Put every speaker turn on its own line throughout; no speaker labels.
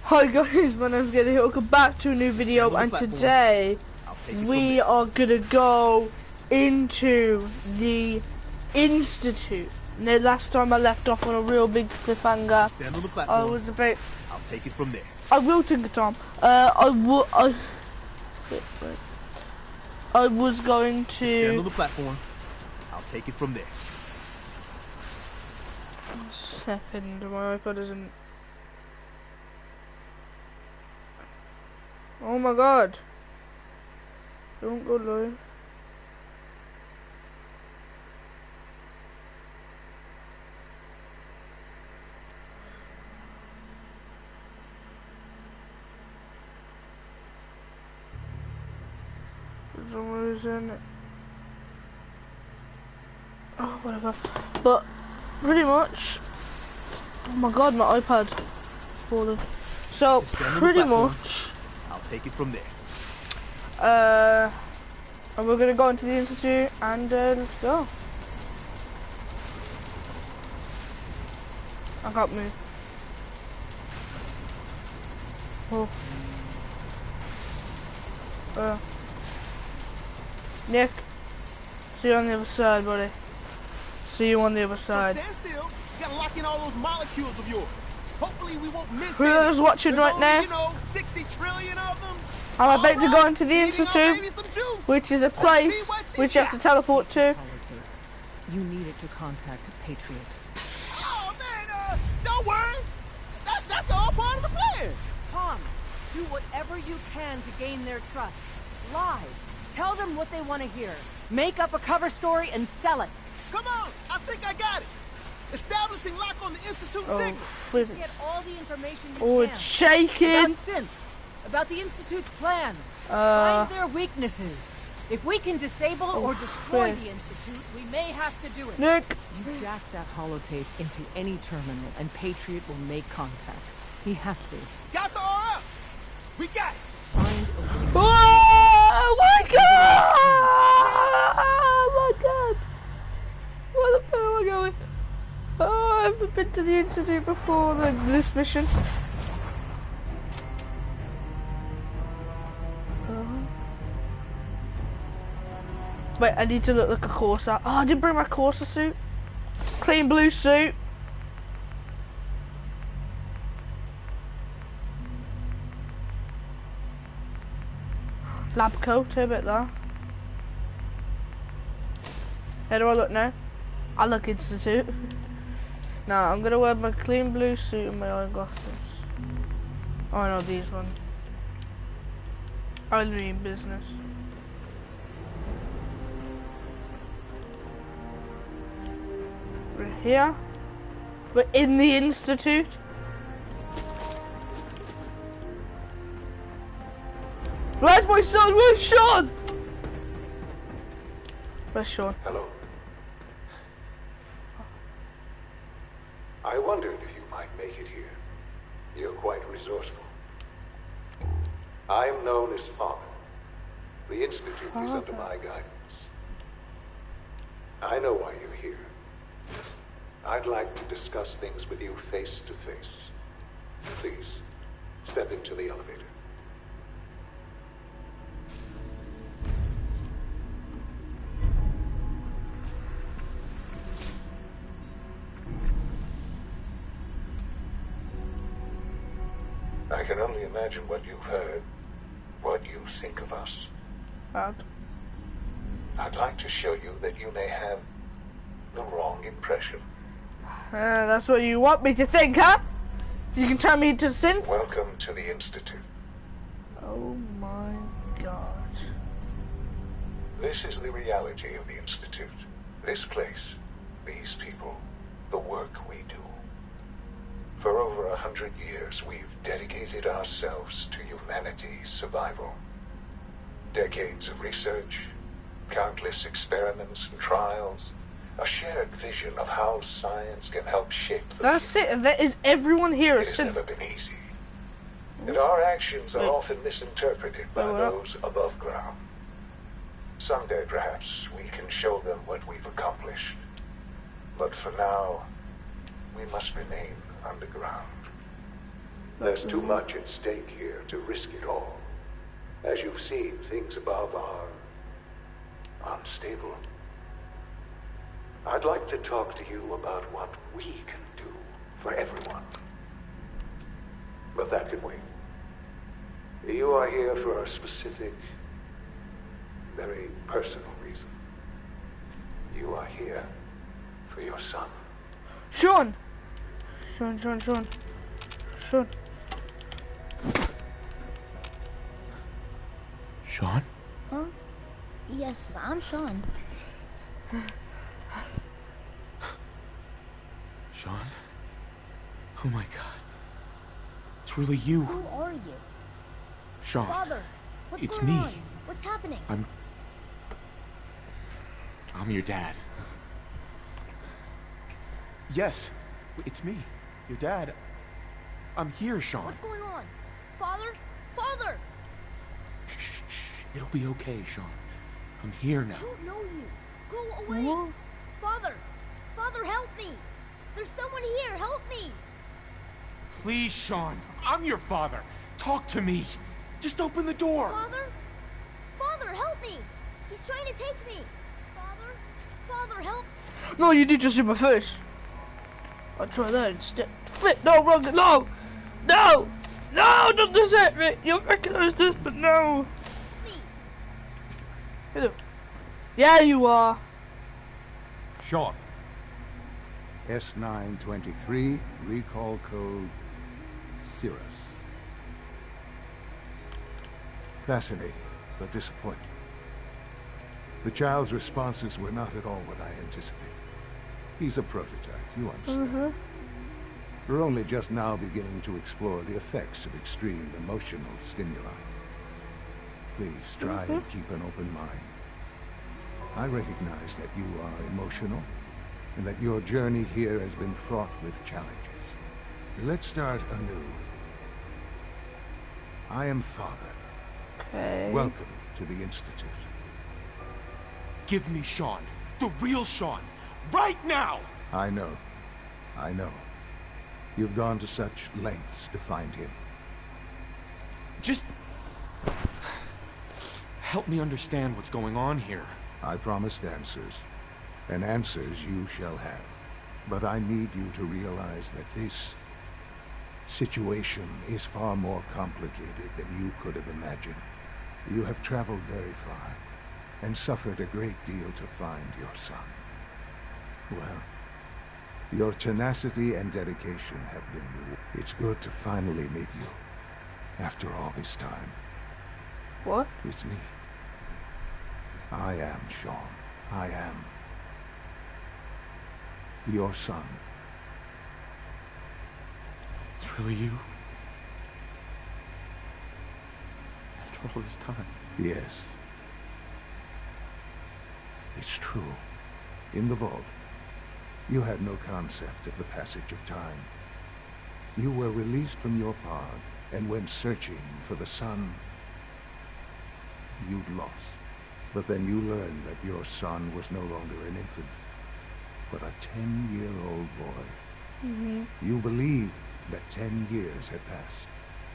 Hi guys, my name's Gary. Welcome back to a new video, and today we are gonna go into the Institute. Now, last time I left off on a real big cliffhanger.
Stand on the platform.
I was about.
I'll take it from there.
I will take it, Tom. I was going to.
Stand on the platform. I'll take it from there.
Second, my iPod isn't. Oh my god. Don't go live. For some reason. Oh, whatever. But pretty much. Oh my god, my iPad fallen. So pretty much.
I'll take it from there.
And we're gonna go into the Institute and let's go. I can't move. Oh. Nick, see you on the other side, buddy. See you on the other side.
So stand still. You gotta lock in all those molecules of yours. Hopefully we won't miss
Whoever's watching right now,
you know, 60 trillion of them.
I'm about to go into the Institute, which is a place which you have to teleport to.
You needed to contact Patriot.
Oh man, don't worry. That's all part of the plan.
Tom, do whatever you can to gain their trust. Lie. Tell them what they want to hear. Make up a cover story and sell it.
Come on, I think I got it. Establishing lock on the Institute signal.
Please get all the information you
can.
It's
shaking.
About synths, about the Institute's plans. Find their weaknesses. If we can disable or destroy the Institute, we may have to do it.
Nick.
You jack that holotape into any terminal and Patriot will make contact. He has to.
Got the RF. We got it.
Find a way.
Oh my god! Oh my god! Where the hell am I going? Oh, I've never been to the Institute before this mission. Wait, I need to look like a Corsair. Oh, I didn't bring my Corsair suit. Clean blue suit. Lab coat, a bit there. How do I look now? I look Institute. Nah, I'm gonna wear my clean blue suit and my eyeglasses. Oh no, these ones. I mean business. We're here. We're in the Institute. Where's my son? Where's Sean? Where's Sean?
Hello. I wondered if you might make it here. You're quite resourceful. I'm known as Father. The Institute is under my guidance. I know why you're here. I'd like to discuss things with you face to face. Please, step into the elevator. I can only imagine what you've heard, what you think of us. I'd like to show you that you may have the wrong impression.
That's what you want me to think, huh? So you can turn me into a synth?
Welcome to the Institute.
Oh my god.
This is the reality of the Institute. This place, these people, the work we do. For over 100 years, we've dedicated ourselves to humanity's survival. Decades of research, countless experiments and trials, a shared vision of how science can help shape the
That's
future.
it. That is everyone here.
It has never been easy. And our actions are often misinterpreted by those above ground. Someday, perhaps, we can show them what we've accomplished. But for now, we must remain underground. There's too much at stake here to risk it all. As you've seen, things above are unstable. I'd like to talk to you about what we can do for everyone. But that can wait. You are here for a specific, very personal reason. You are here for your son.
Sean! Sean.
Sean?
Huh? Yes, I'm Sean.
Sean? Oh my god. It's really you.
Who are you?
Sean.
Father, what's
It's
going
me.
on? What's happening?
I'm your dad. Yes, it's me, your dad. I'm here, Sean.
What's going on? Father? Father!
Shh. It'll be okay, Sean. I'm here now.
I don't know you. Go away.
What?
Father! Father, help me! There's someone here. Help me!
Please, Sean. I'm your father. Talk to me. Just open the door.
Father? Father, help me! He's trying to take me. Father? Father, help!
No, you did just in my face. I'll try that instead. Flip, no, wrong, no! No! No, not this it! You'll recognize this, but no.
Me!
Hello. Yeah, you are.
Sean. S923, recall code Cirrus. Fascinating, but disappointing. The child's responses were not at all what I anticipated. He's a prototype, you understand. We're only just now beginning to explore the effects of extreme emotional stimuli. Please try and keep an open mind. I recognize that you are emotional, and that your journey here has been fraught with challenges. Let's start anew. I am Father.
Okay.
Welcome to the Institute.
Give me Sean. The real Sean. Right now!
I know. You've gone to such lengths to find him.
Just help me understand what's going on here.
I promised answers, and answers you shall have. But I need you to realize that this situation is far more complicated than you could have imagined. You have traveled very far, and suffered a great deal to find your son. Well, your tenacity and dedication have been rewarded. It's good to finally meet you, after all this time.
What?
It's me. I am Sean. I am your son.
It's really you? After all this time?
Yes. It's true. In the vault, you had no concept of the passage of time. You were released from your pod and went searching for the son you'd lost. But then you learned that your son was no longer an infant, but a 10-year-old boy. You believed that 10 years had passed.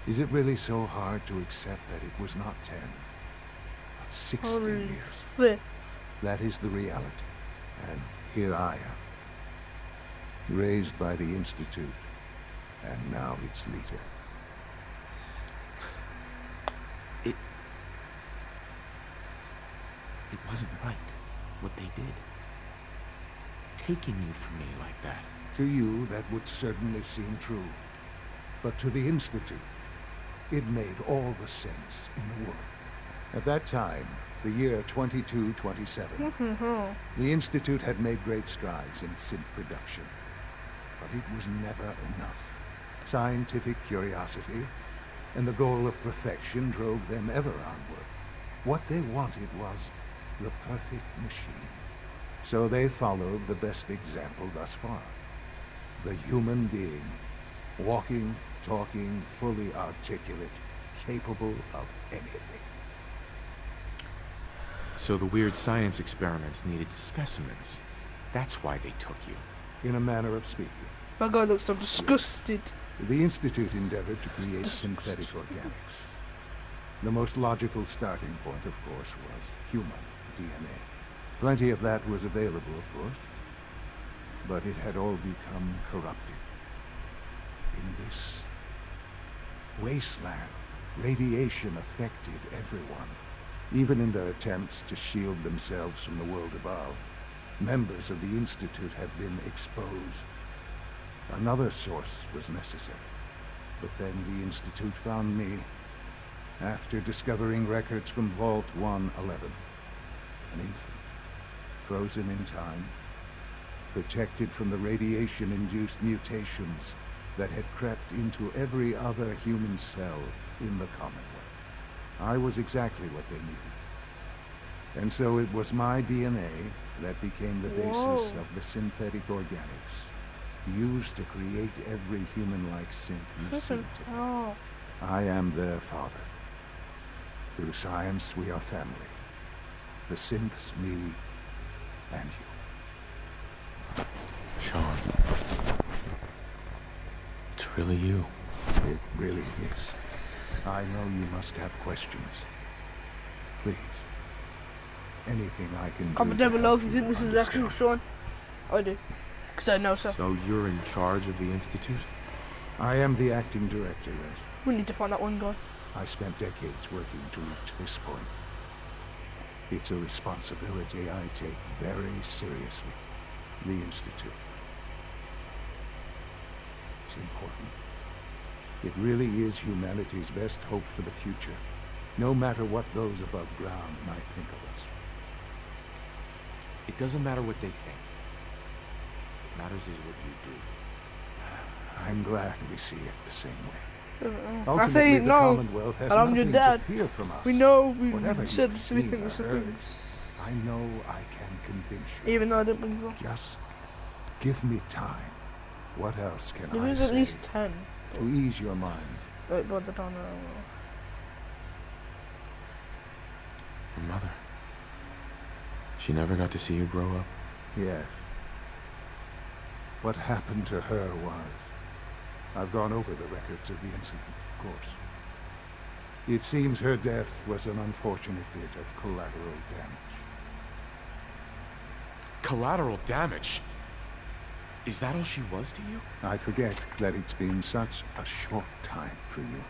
Is it really so hard to accept that it was not 10, but 60 years?
Flip.
That is the reality. And here I am, raised by the Institute, and now its leader.
It wasn't right, what they did. Taking you from me like that.
To you, that would certainly seem true. But to the Institute, it made all the sense in the world. At that time, the year 2227, the Institute had made great strides in synth production. But it was never enough. Scientific curiosity and the goal of perfection drove them ever onward. What they wanted was the perfect machine. So they followed the best example thus far. The human being. Walking, talking, fully articulate, capable of anything.
So the weird science experiments needed specimens. That's why they took you.
In a manner of speaking.
My God looks so disgusted.
The Institute endeavored to create synthetic organics. The most logical starting point, of course, was human DNA. Plenty of that was available, of course. But it had all become corrupted. In this wasteland, radiation affected everyone. Even in their attempts to shield themselves from the world above, members of the Institute had been exposed. Another source was necessary. But then the Institute found me after discovering records from Vault 111. An infant, frozen in time, protected from the radiation-induced mutations that had crept into every other human cell in the Commonwealth. I was exactly what they needed. And so it was my DNA that became the basis of the synthetic organics, used to create every human-like synth you see today. I am their father. Through science, we are family. The synths, me, and you.
Sean. It's really you.
It really is. I know you must have questions. Please. Anything I can do.
I'm a devil love. You think this is actually Sean? I do. Because I know so.
So you're in charge of the Institute?
I am the acting director, yes.
We need to find that one guy.
I spent decades working to reach this point. It's a responsibility I take very seriously. The Institute. It's important. It really is humanity's best hope for the future, no matter what those above ground might think of us.
It doesn't matter what they think. What matters is what you do.
I'm glad we see it the same way.
I
Ultimately,
say
the
no,
Commonwealth has
and I'm your
nothing
dad.
to fear from us.
We know
Whatever
we said
you've
we
seen
think
or
this is
heard, I know I can convince you.
even though I didn't believe it.
Just give me time. What else can
There
I
is
say
at least 10.
to ease your mind?
Wait, but I don't know.
Your mother. She never got to see you grow up?
Yes. What happened to her was... I've gone over the records of the incident, of course. It seems her death was an unfortunate bit of collateral damage.
Collateral damage? Is that all she was to you?
I forget that it's been such a short time for you.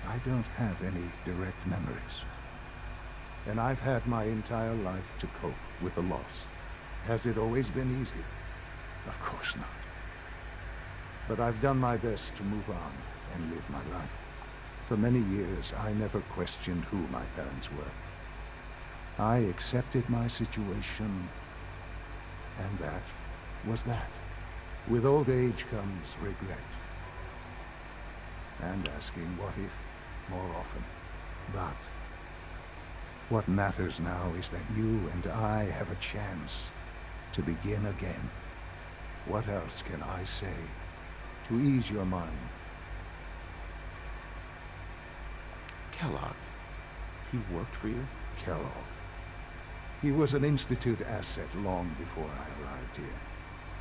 I don't have any direct memories. And I've had my entire life to cope with the loss. Has it always been easy? Of course not. But I've done my best to move on and live my life. For many years, I never questioned who my parents were. I accepted my situation, and that was that. With old age comes regret. And asking what if more often. But what matters now is that you and I have a chance to begin again. What else can I say to ease your mind?
Kellogg. He worked for you?
Kellogg. He was an Institute asset long before I arrived here.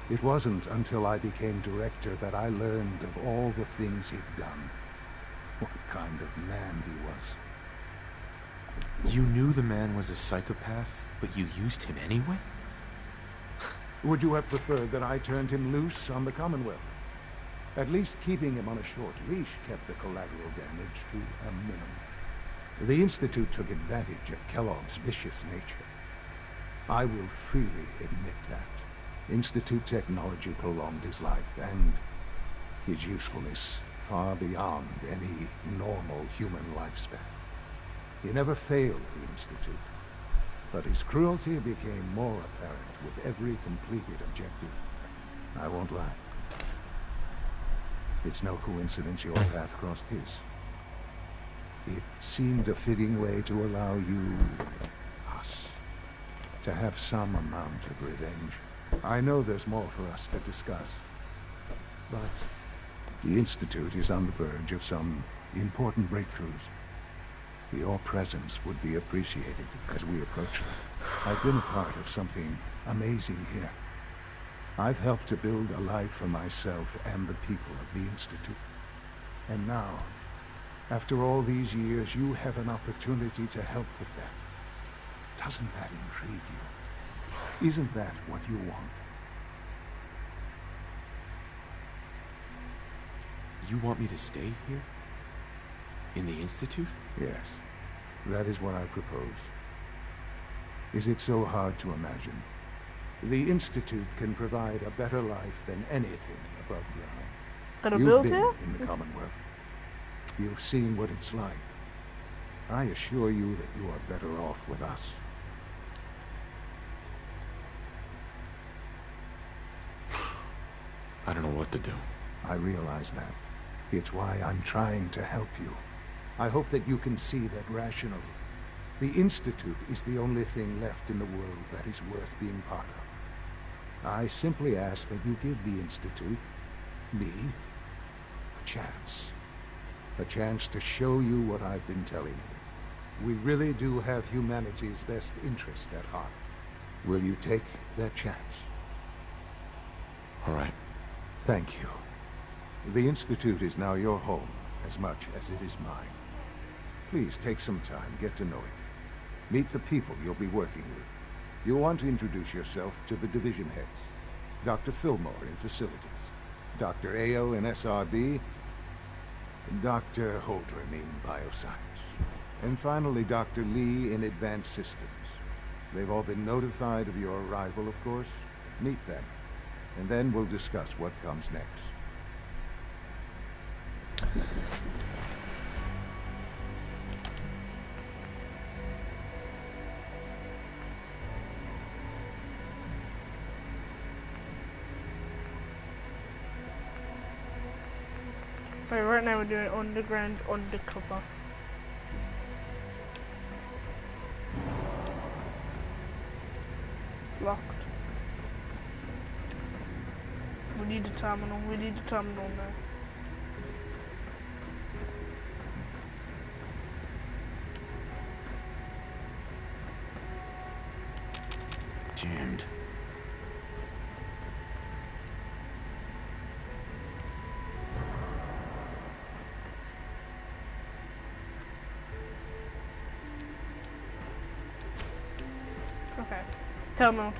It wasn't until I became director that I learned of all the things he'd done. What kind of man he was.
You knew the man was a psychopath, but you used him anyway?
Would you have preferred that I turned him loose on the Commonwealth? At least keeping him on a short leash kept the collateral damage to a minimum. The Institute took advantage of Kellogg's vicious nature. I will freely admit that. Institute technology prolonged his life, and his usefulness far beyond any normal human lifespan. He never failed the Institute, but his cruelty became more apparent with every completed objective. I won't lie. It's no coincidence your path crossed his. It seemed a fitting way to allow you, us, to have some amount of revenge. I know there's more for us to discuss, but the Institute is on the verge of some important breakthroughs. Your presence would be appreciated as we approach them. I've been a part of something amazing here. I've helped to build a life for myself and the people of the Institute. And now, after all these years, you have an opportunity to help with that. Doesn't that intrigue you? Isn't that what you want?
You want me to stay here? In the Institute?
Yes, that is what I propose. Is it so hard to imagine? The Institute can provide a better life than anything above ground.
Gonna
You've
build
been
here?
in the Commonwealth. You've seen what it's like. I assure you that you are better off with us.
I don't know what to do.
I realize that. It's why I'm trying to help you. I hope that you can see that rationally. The Institute is the only thing left in the world that is worth being part of. I simply ask that you give the Institute, me, a chance. A chance to show you what I've been telling you. We really do have humanity's best interest at heart. Will you take that chance?
All right.
Thank you. The Institute is now your home, as much as it is mine. Please take some time, get to know it. Meet the people you'll be working with. You'll want to introduce yourself to the division heads. Dr. Fillmore in facilities, Dr. Ayo in SRB, Dr. Holdren in bioscience, and finally Dr. Lee in advanced systems. They've all been notified of your arrival, of course. Meet them, and then we'll discuss what comes next.
Right, right now we're doing underground undercover. Locked. We need a terminal. We need a terminal now.
Jammed.
Okay. Terminal.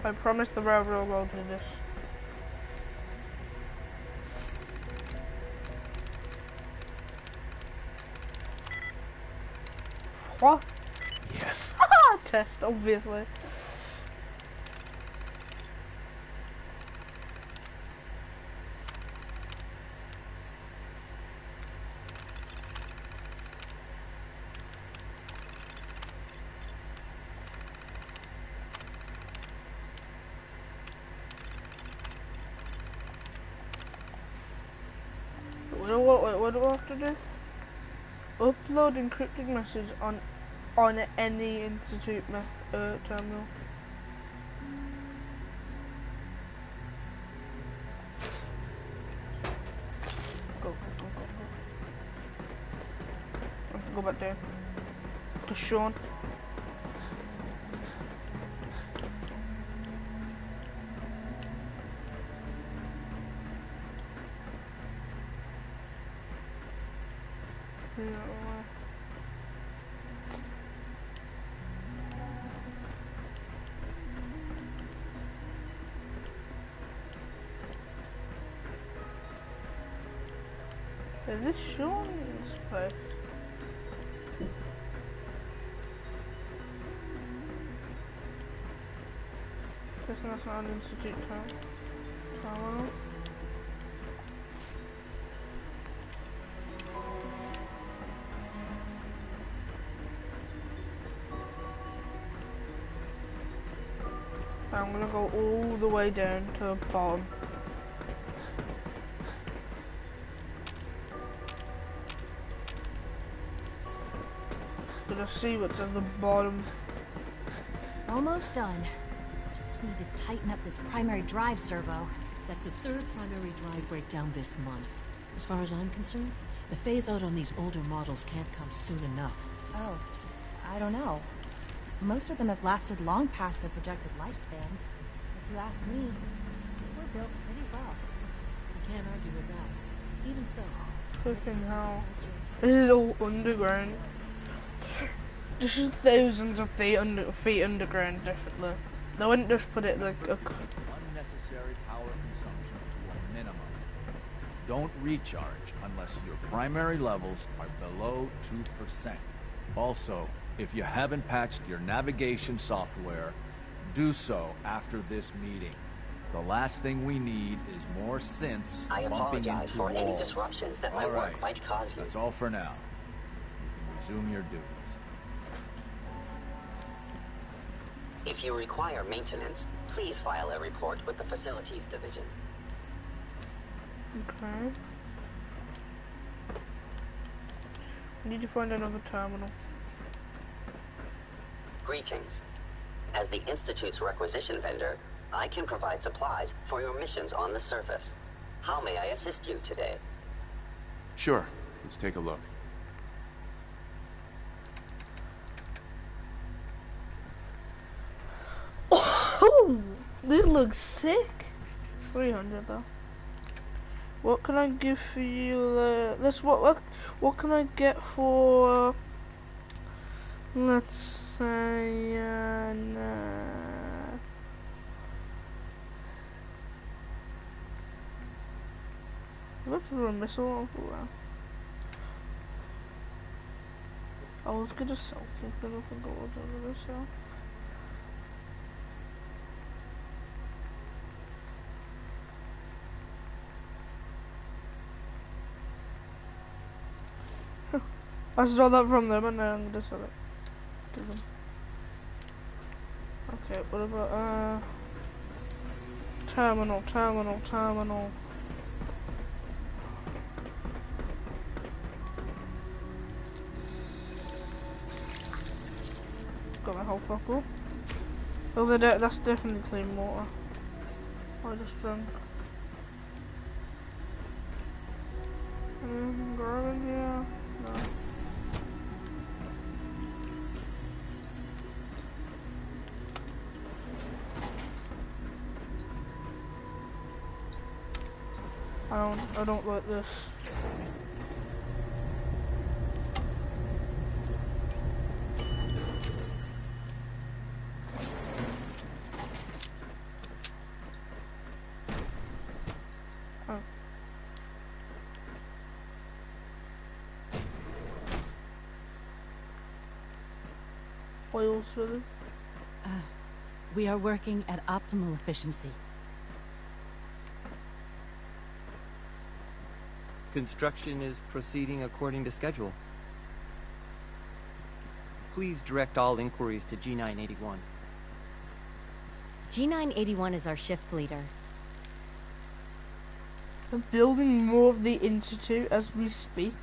I promise the railroad will do this. What?
Yes.
Test, obviously. What do I have to do? Upload encrypted message on any Institute terminal. Go. I have to go back there. To Sean. Is this Sean's place? Guessing that's not an Institute terminal. I'm gonna go all the way down to the bottom. Gonna see what's at the bottom.
Almost done. Just need to tighten up this primary drive servo.
That's the third primary drive breakdown this month. As far as I'm concerned, the phase out on these older models can't come soon enough.
Oh, I don't know. Most of them have lasted long past their projected lifespans. If you ask me, we're built pretty well.
I can't argue with that. Even so,
Fucking hell. This is all underground. This is thousands of feet underground, definitely. They wouldn't just put it like a...
Unnecessary power consumption to a minimum. Don't recharge unless your primary levels are below 2%. Also, if you haven't patched your navigation software, do so after this meeting. The last thing we need is more synths
I
bumping
apologize
into
for
walls.
any disruptions that my work might cause you.
That's all for now. You can resume your duties.
If you require maintenance, please file a report with the Facilities Division.
Okay. We need to find another terminal.
Greetings. As the Institute's requisition vendor, I can provide supplies for your missions on the surface. How may I assist you today?
Sure. Let's take a look.
Oh, this looks sick. 300 though. What can I give for you? What can I get for? Let's say what's a missile? I was gonna sell something if I go over this sell. I stole that from them and now I'm gonna sell it to them. Okay, what about terminal. Got my whole couple. Over there, that's definitely clean water. I just drank. Garbage, yeah. No. I don't like this. Oh. Oil filling.
We are working at optimal efficiency.
Construction is proceeding according to schedule. Please direct all inquiries to G981.
G981 is our shift leader.
We're building more of the Institute as we speak.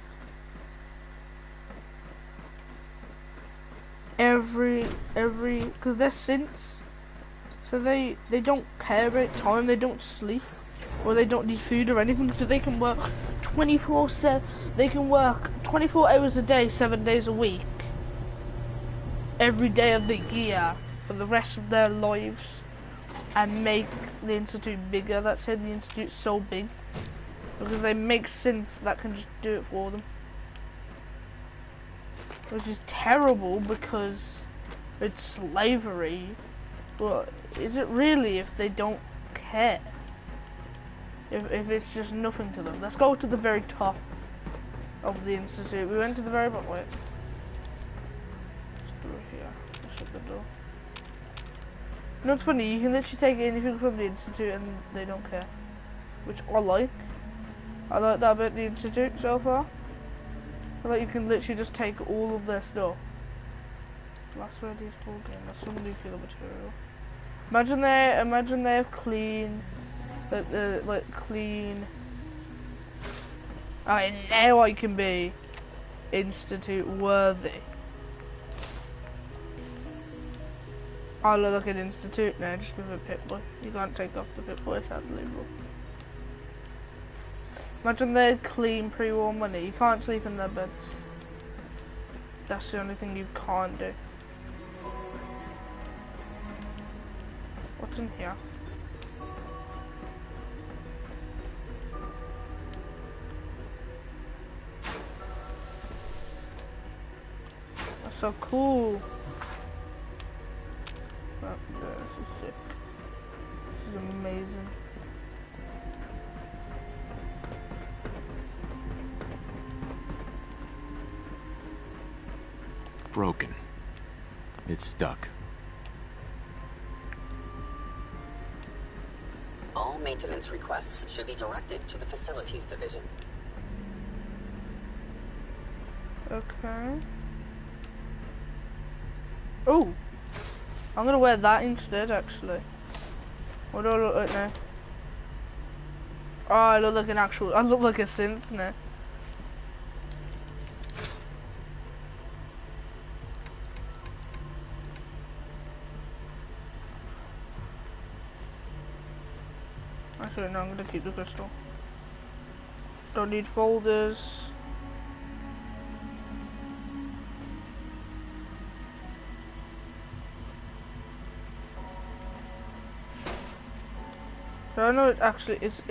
Because they're synths, so they don't care about time, they don't sleep, or they don't need food or anything, so they can work 24/7. They can work 24 hours a day, 7 days a week, every day of the year for the rest of their lives, and make the Institute bigger. That's how the Institute's so big, because they make synths that can just do it for them. Which is terrible because it's slavery, but is it really if they don't care? If it's just nothing to them. Let's go to the very top of the Institute. We went to the very bottom. Wait. Let's do it here. Let's shut the door. You know what's funny? You can literally take anything from the Institute and they don't care. Which I like. I like that about the Institute so far. I like you can literally just take all of their stuff. Last ready is talking. That's some nuclear material. Imagine they have clean. Like clean. Alright, now I can be Institute worthy. I'll look at Institute now just with a Pip-Boy. You can't take off the Pip-Boy, it's unbelievable. Imagine they had clean pre-war money. You can't sleep in their beds. That's the only thing you can't do. What's in here? so cool. Oh, this is sick. This is amazing.
Broken. It's stuck.
All maintenance requests should be directed to the Facilities Division.
Okay. Oh! I'm gonna wear that instead, actually. What do I look like now? Oh, I look like an actual... I look like a synth now. Actually, no, I'm gonna keep the crystal. Don't need folders. So I know it actually it's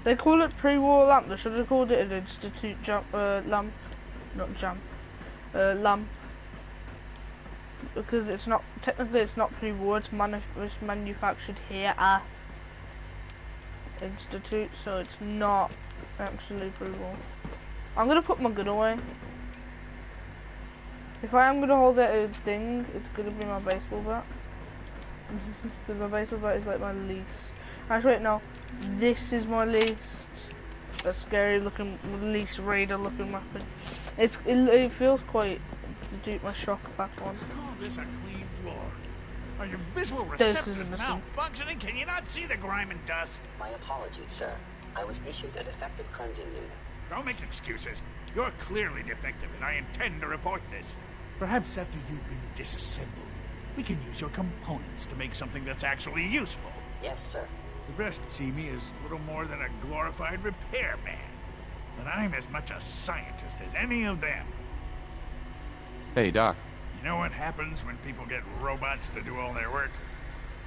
they call it pre-war lamp. They should have called it an institute lamp, not jump, lamp, because it's not technically it's not pre-war. It's manufactured here at institute, so it's not actually pre-war. I'm gonna put my gun away. If I am gonna hold that thing, it's gonna be my baseball bat. Because my baseball bat is like my least. Actually, wait, no. This is my least. A scary looking, least raider looking weapon. It feels quite to do my shock back one.
Call this a clean floor. Are your visual receptors malfunctioning? Can you not see the grime and dust?
My apologies, sir. I was issued a defective cleansing unit.
Don't make excuses. You're clearly defective, and I intend to report this. Perhaps after you've been disassembled, we can use your components to make something that's actually useful.
Yes, sir.
The rest see me as little more than a glorified repairman. But I'm as much a scientist as any of them.
Hey, Doc.
You know what happens when people get robots to do all their work?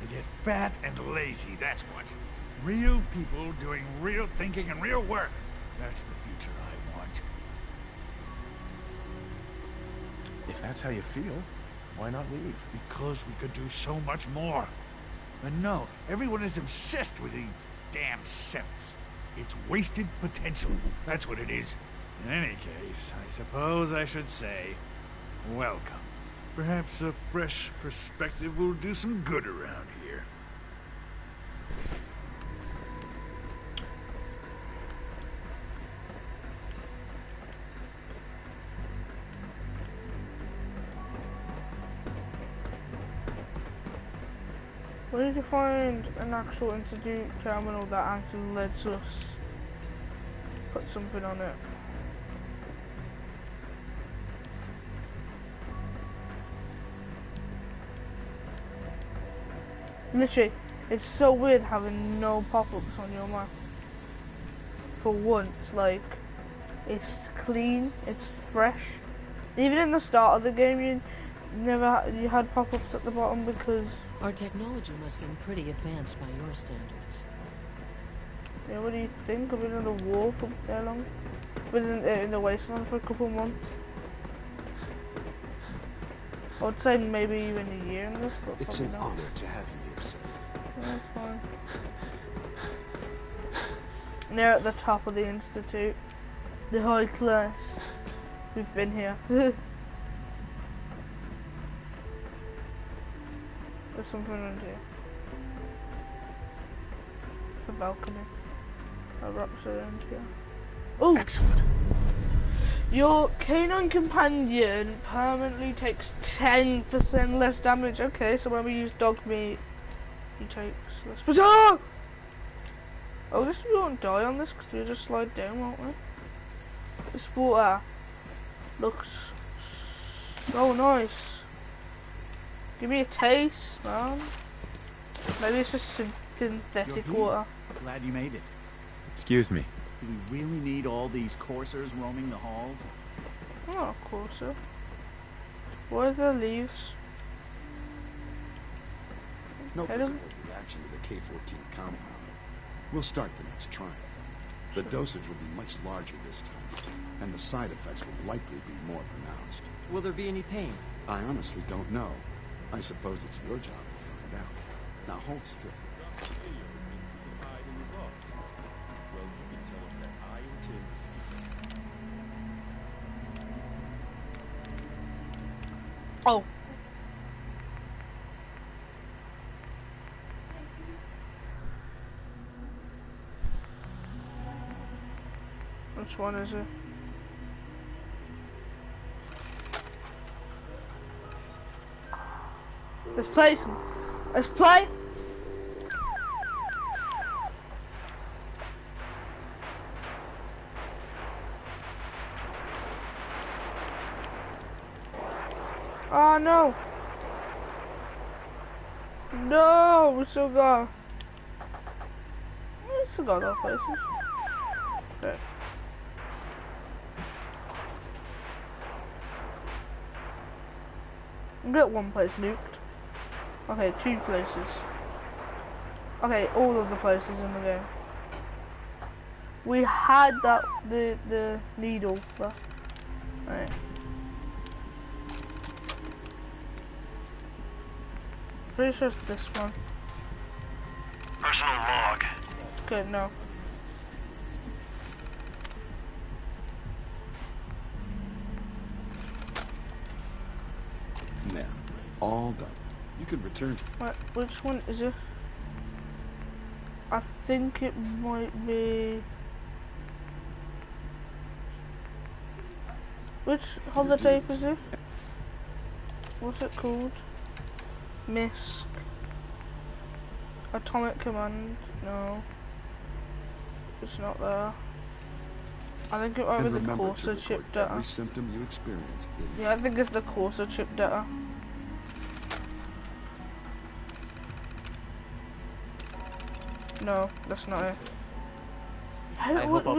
They get fat and lazy, that's what. Real people doing real thinking and real work. That's the future I want.
If that's how you feel, why not leave?
Because we could do so much more. And no, everyone is obsessed with these damn synths. It's wasted potential. That's what it is. In any case, I suppose I should say, welcome. Perhaps a fresh perspective will do some good around here.
Where did you find an actual institute terminal that actually lets us put something on it? Literally, it's so weird having no pop-ups on your map. For once, like, it's clean, it's fresh. Even in the start of the game, you had pop-ups at the bottom because
our technology must seem pretty advanced by your standards.
Yeah, what do you think? I've been in the war for that long. I've been in the wasteland for a couple of months. I would say maybe even a year in this, but
it's an
not.
honor to have you here, sir.
Yeah, that's fine. And they're at the top of the institute. The high class. We've been here. There's something around here. The balcony. A rocks around here. Oh!
Excellent.
Your canine companion permanently takes 10% less damage. Okay, so when we use dog meat, he takes less. But oh! I guess we won't die on this because we just slide down, won't we? This water looks so nice. Give me a taste, man. Maybe it's just synthetic water.
Glad you made it.
Excuse me.
Do we really need all these coursers roaming the halls?
Oh, courser. Why are there leaves?
No visible reaction to the K-14 compound. We'll start the next trial then.
The dosage will be much larger this time, and the side effects will likely be more pronounced.
Will there be any pain?
I honestly don't know. I suppose it's your job to find out. Now hold still.
Oh. Which one is it? Let's play some. Let's play. Oh no. No, we still got our places. Okay. Get one place nuked. Okay, 2 places. Okay, all of the places in the game. We had that the needle, but right. Pretty sure it's this one.
Personal log.
Good, no.
There, all done. You can return.
What? Which one is it? I think it might be. Which holotape is it? What's it called? MISC. Atomic Command. No. It's not there. I think it might be the Corsa chip data.
Every symptom you experience.
Yeah, I think it's the Corsa chip data. No, that's not it.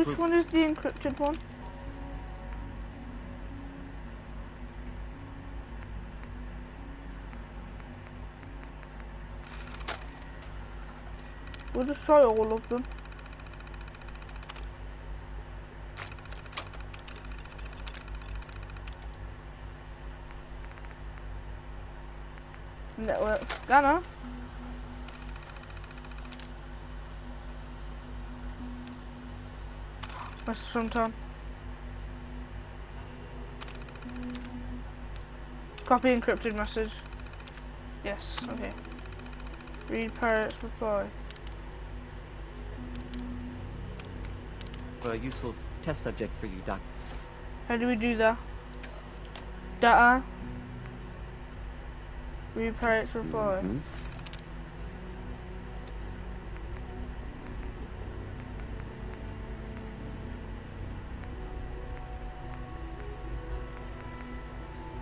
Which one is the encrypted one? We'll just try all of them. Network scanner. Message from Tom. Copy encrypted message. Yes, okay. Read Pirate's reply.
A useful test subject for you, Doc.
How do we do that? Data. Read Pirate's reply.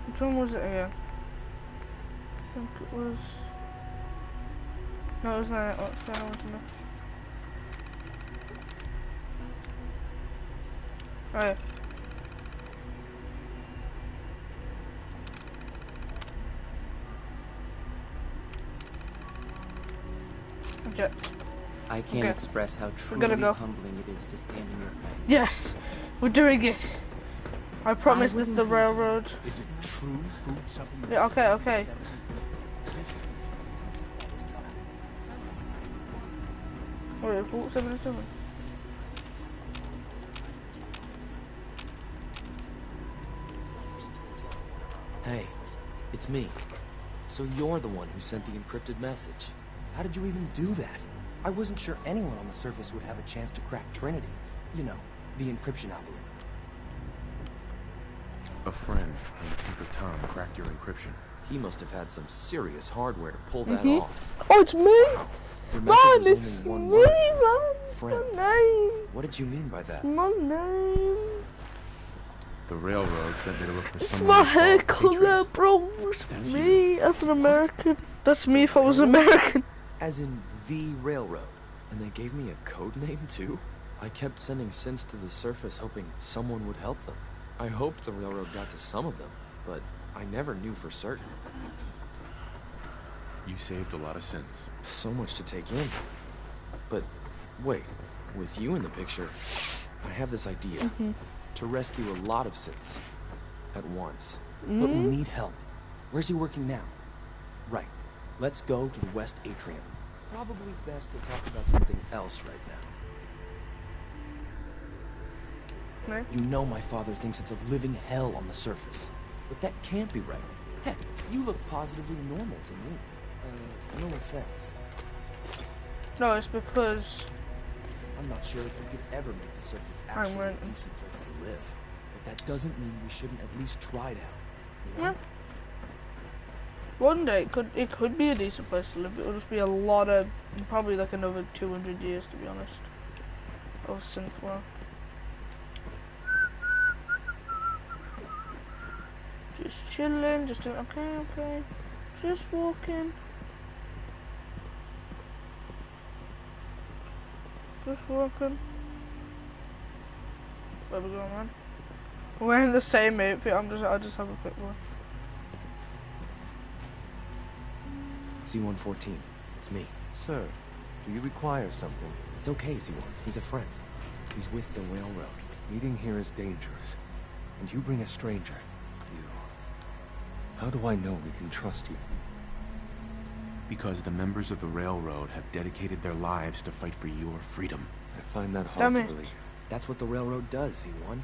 Which one was it again? I think it was... No, it was not. Oh, it wasn't it? Alright. Object.
I can't express how truly humbling it is to stand in your presence.
Yes! We're doing it! I promise this is the railroad.
Is it true food supplements?
Yeah, okay, okay. Wait, Vault 77.
Hey, it's me. So you're the one who sent the encrypted message. How did you even do that? I wasn't sure anyone on the surface would have a chance to crack Trinity. You know, the encryption algorithm.
A friend named Tinker Tom cracked your encryption.
He must have had some serious hardware to pull that off.
Oh, it's me!
Your message was
it's
only one
me,
word.
man!
Friend.
My name!
What did you mean by that?
My name!
The railroad sent me to look for
It's
someone.
my hair color, bro! It's me as an American. That's me if I was American.
As in the railroad. And they gave me a code name too? I kept sending synths to the surface hoping someone would help them. I hoped the railroad got to some of them, but I never knew for certain.
You saved a lot of synths.
So much to take in. But wait, With you in the picture, I have this idea. To rescue a lot of Siths at once. But we need help. Where's he working now? Right. Let's go to the West Atrium. Probably best to talk about something else right now.
Right.
You know my father thinks it's a living hell on the surface. But that can't be right. Heck, you look positively normal to me. No offense.
No, it's because
I'm not sure if we could ever make the surface actually a decent place to live. But that doesn't mean we shouldn't at least try it out. You know?
Yeah. One day it could be a decent place to live. It'll just be a lot of, probably like another 200 years to be honest, of synth work. Just chilling, just doing okay, just walking. Just walking. Where we going, man? We're wearing the same outfit. I just have a quick one.
C-114, it's me.
Sir, do you require something?
It's okay, C-1. He's a friend. He's with the railroad.
Meeting here is dangerous. And you bring a stranger. How do I know we can trust you?
Because the members of the railroad have dedicated their lives to fight for your freedom.
I find that hard to believe.
That's what the railroad does, C-1.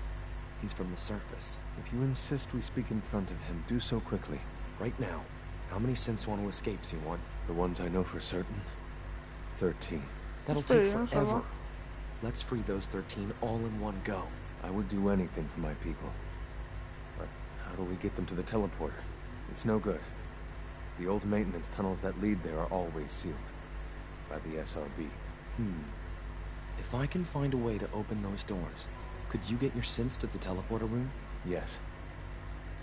He's from the surface.
If you insist we speak in front of him, do so quickly.
Right now. How many Synths want to escape, C-1?
The ones I know for certain? 13.
That'll take forever. Let's free those 13 all in one go.
I would do anything for my people. But how do we get them to the teleporter? It's no good. The old maintenance tunnels that lead there are always sealed. By the SRB.
If I can find a way to open those doors, could you get your Synths to the teleporter room?
Yes.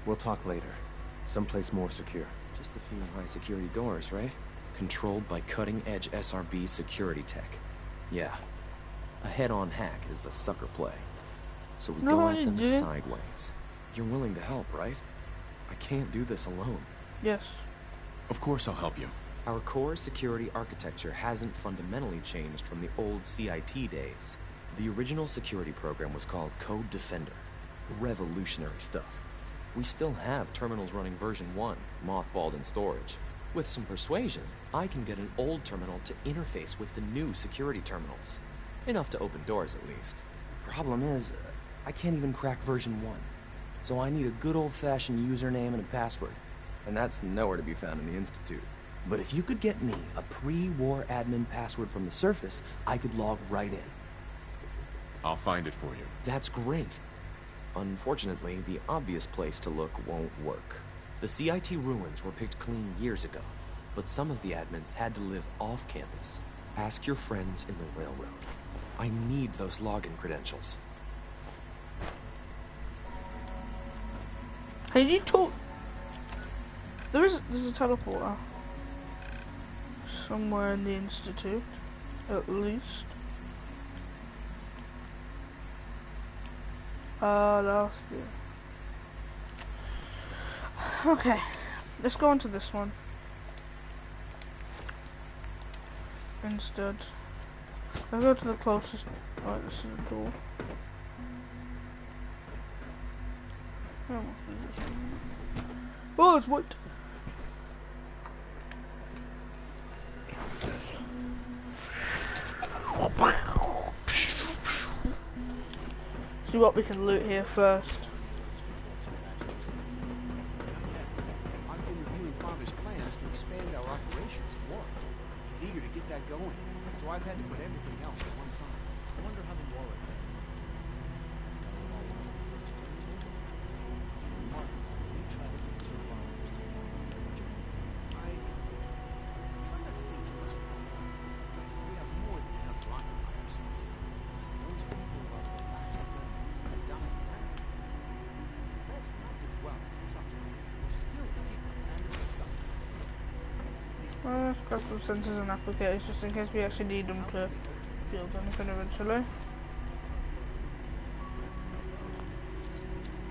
We'll talk later. Someplace more secure.
Just a few high-security doors, right? Controlled by cutting-edge SRB security tech. Yeah. A head-on hack is the sucker play. So we go at them sideways. You're willing to help, right? I can't do this alone.
Yes.
Of course I'll help you.
Our core security architecture hasn't fundamentally changed from the old CIT days. The original security program was called Code Defender. Revolutionary stuff. We still have terminals running version 1, mothballed in storage. With some persuasion, I can get an old terminal to interface with the new security terminals. Enough to open doors, at least. Problem is, I can't even crack version 1. So I need a good old-fashioned username and a password. And that's nowhere to be found in the Institute. But if you could get me a pre-war admin password from the surface, I could log right in.
I'll find it for you.
That's great. Unfortunately, the obvious place to look won't work. The CIT ruins were picked clean years ago, but some of the admins had to live off campus. Ask your friends in the railroad. I need those login credentials.
Hey, you talk? There's a teleporter somewhere in the Institute, at least. Last year. Okay, let's go on to this one instead. I'll go to the closest. Right, this is the door. Oh, it's white. See what we can loot here first.
I've been reviewing Father's plans to expand our operations at war. He's eager to get that going, so I've had to put everything else to one side. I wonder how the war will affect it. I try not to think too much about it. We have more than enough to occupy ourselves here. Those people are the last remnants that died in Paris. It's best not to dwell on the subject. We're still people and it's something.
Let's grab some sensors and applicators just in case we actually need them to build anything eventually.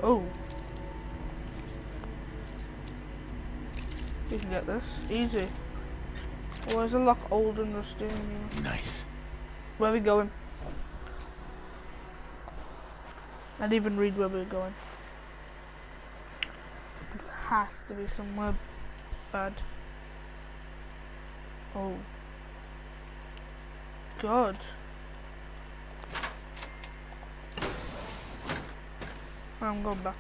Oh. We can get this. Easy. Why is the lock old and rusty?
Nice.
Where are we going? I'd even read where we're going. This has to be somewhere bad. Oh. God. I'm going back.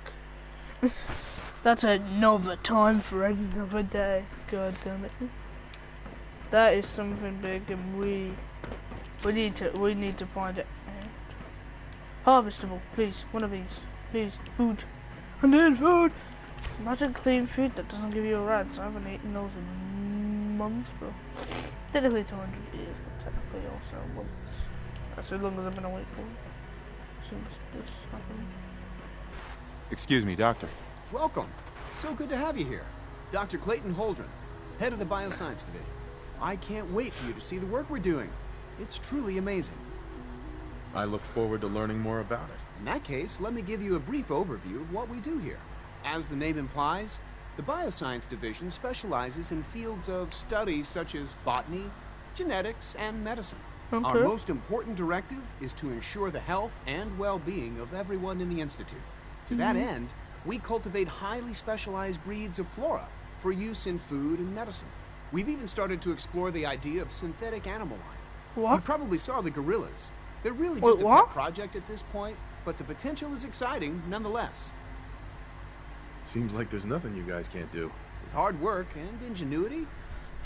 That's another time for another day. God damn it. That is something big, and we need to find it out. Harvestable, please. One of these. Please. Food. I need food! Imagine clean food that doesn't give you a rats. I haven't eaten those in months, bro. Technically 200 years, but technically also months. That's as long as I've been awake for since this happened.
Excuse me, Doctor.
Welcome. So good to have you here. Dr. Clayton Holdren, head of the Bioscience Division. I can't wait for you to see the work we're doing. It's truly amazing.
I look forward to learning more about it.
In that case, let me give you a brief overview of what we do here. As the name implies, the Bioscience Division specializes in fields of study such as botany, genetics, and medicine.
Okay.
Our most important directive is to ensure the health and well-being of everyone in the Institute. To that end, we cultivate highly specialized breeds of flora for use in food and medicine. We've even started to explore the idea of synthetic animal life.
What?
You probably saw the gorillas. They're really just a pet project at this point, but the potential is exciting nonetheless.
Seems like there's nothing you guys can't do.
With hard work and ingenuity,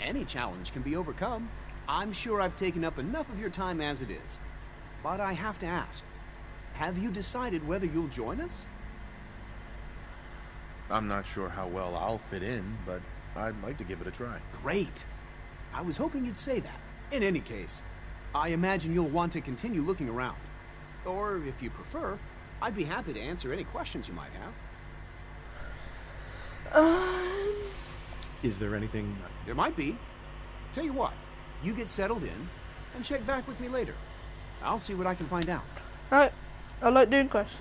any challenge can be overcome. I'm sure I've taken up enough of your time as it is. But I have to ask, have you decided whether you'll join us?
I'm not sure how well I'll fit in, but I'd like to give it a try.
Great. I was hoping you'd say that. In any case, I imagine you'll want to continue looking around. Or, if you prefer, I'd be happy to answer any questions you might have.
Is there anything...
There might be. Tell you what, you get settled in, and check back with me later. I'll see what I can find out.
Alright, I like doing quests.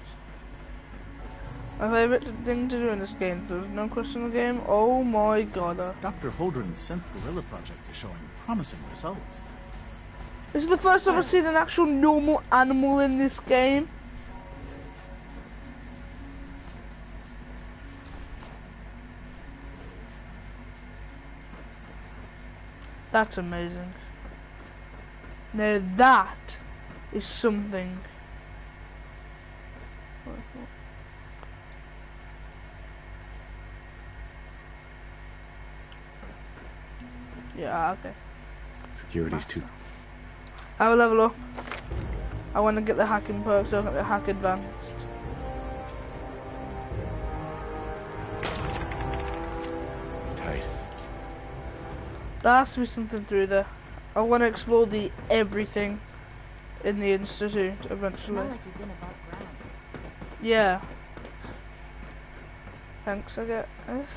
My favourite thing to do in this game. There's no quest in the game. Oh my god.
Dr. Holdren's synth gorilla project is showing promising results.
This is the first time I've seen an actual normal animal in this game. That's amazing. Now that is something. Yeah, okay.
Security's too.
I will level up. I want to get the hacking perk, so I get the hack advanced.
Tight.
There has to be something through there. I want to explore the everything in the Institute eventually.
Smell like you've been above ground.
Yeah. Thanks, I get this.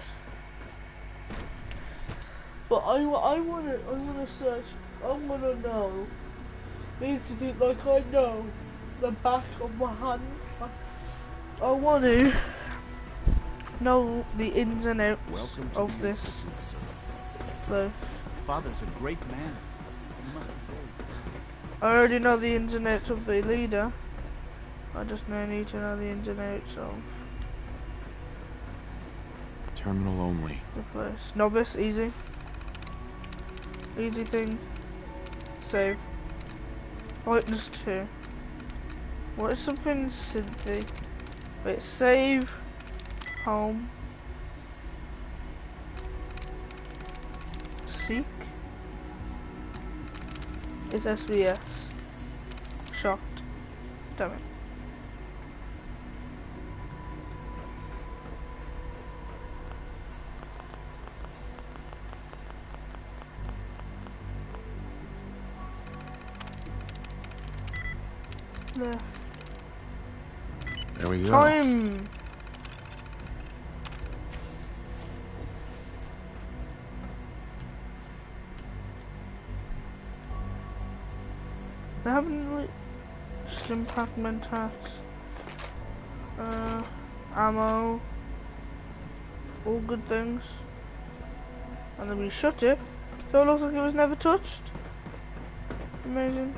But I wanna search. I wanna know the Institute like I know the back of my hand. I want to know the ins and outs of this place.
Father's a great man. He must be very.
I already know the ins and outs of the leader. I just need to know the ins and outs of
Terminal only.
the place. Novice, easy. Easy thing. Save. Lightness 2. What is something synthy? Wait, save. Home. Seek. It's SVS. Shot. Damn it. Left.
There we go.
Time. They haven't really slim pack mentats. Ammo. All good things. And then we shut it. So it looks like it was never touched. Amazing.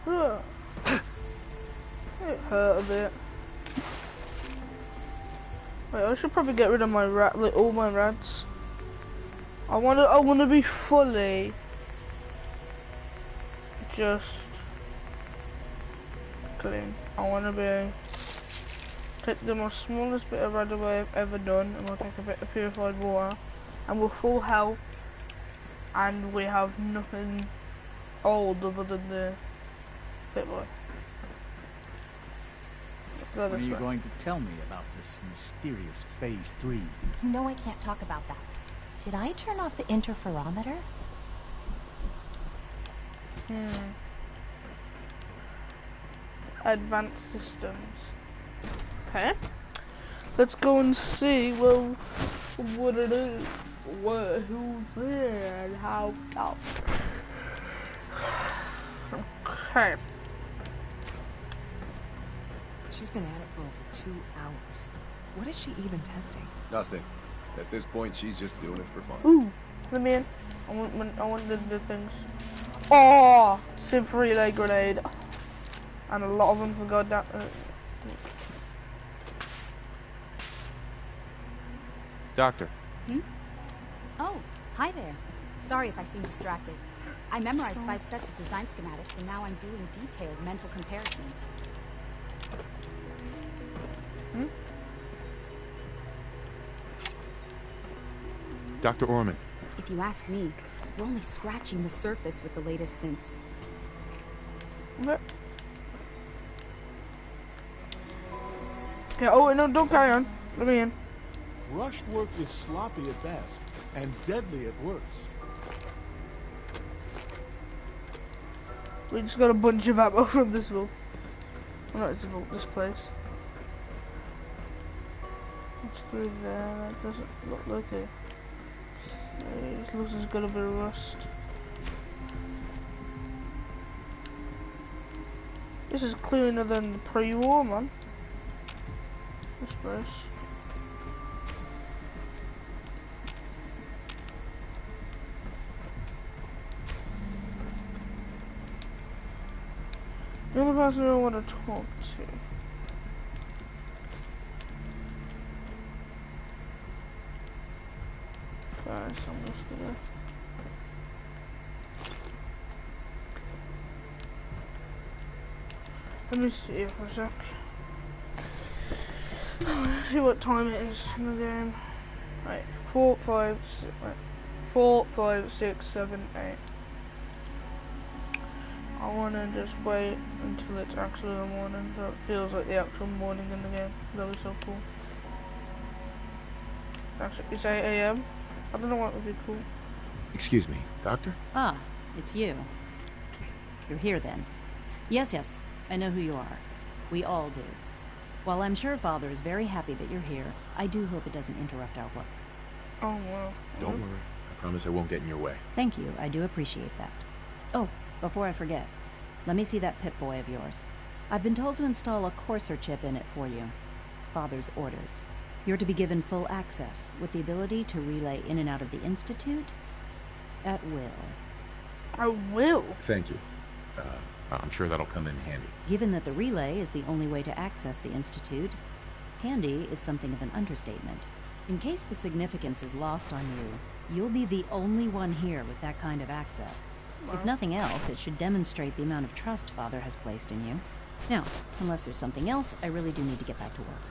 It hurt a bit. Wait, I should probably get rid of my rat, like all my rats. I wanna be fully just clean. I wanna be take the most smallest bit of rat away I've ever done, and we'll take a bit of purified water, and we're full health, and we have nothing old other than the pit boy.
When are you going to tell me about this mysterious Phase 3?
You know I can't talk about that. Did I turn off the interferometer?
Advanced systems. Okay. Let's go and see what it is. Who's there and how. Okay.
She's been at it for over 2 hours. What is she even testing?
Nothing. At this point, she's just doing it for fun.
Ooh, let me in. I want the things. Oh, synth relay grenade. And a lot of them forgot that.
Doctor.
Oh, hi there. Sorry if I seem distracted. I memorized 5 sets of design schematics, and now I'm doing detailed mental comparisons.
Dr. Orman.
If you ask me, we're only scratching the surface with the latest synths.
Okay, oh no, don't carry on. Let me in.
Rushed work is sloppy at best, and deadly at worst.
We just got a bunch of ammo from this vault. Oh, not this vault, this place. What's through there? That doesn't look like it. It looks like it's got a bit of rust. This is cleaner than the pre-war, man. This place. The only person I want to talk to. Guys, I'm just gonna. Let me see for a sec. See what time it is in the game. Right, 4, 5, 6, right. 4, 5, 6, 7, 8. I wanna just wait until it's actually the morning, so it feels like the actual morning in the game. That was so cool. Actually, it's 8 AM. I don't know what would be cool.
Excuse me, Doctor?
Ah, it's you. You're here then. Yes, I know who you are. We all do. While I'm sure Father is very happy that you're here, I do hope it doesn't interrupt our work.
Oh, well.
Don't worry. I promise I won't get in your way.
Thank you, I do appreciate that. Oh, before I forget, let me see that Pip-Boy of yours. I've been told to install a Courser chip in it for you. Father's orders. You're to be given full access, with the ability to relay in and out of the Institute at will.
I will?
Thank you. I'm sure that'll come in handy.
Given that the relay is the only way to access the Institute, handy is something of an understatement. In case the significance is lost on you, you'll be the only one here with that kind of access. If nothing else, it should demonstrate the amount of trust Father has placed in you. Now, unless there's something else, I really do need to get back to work.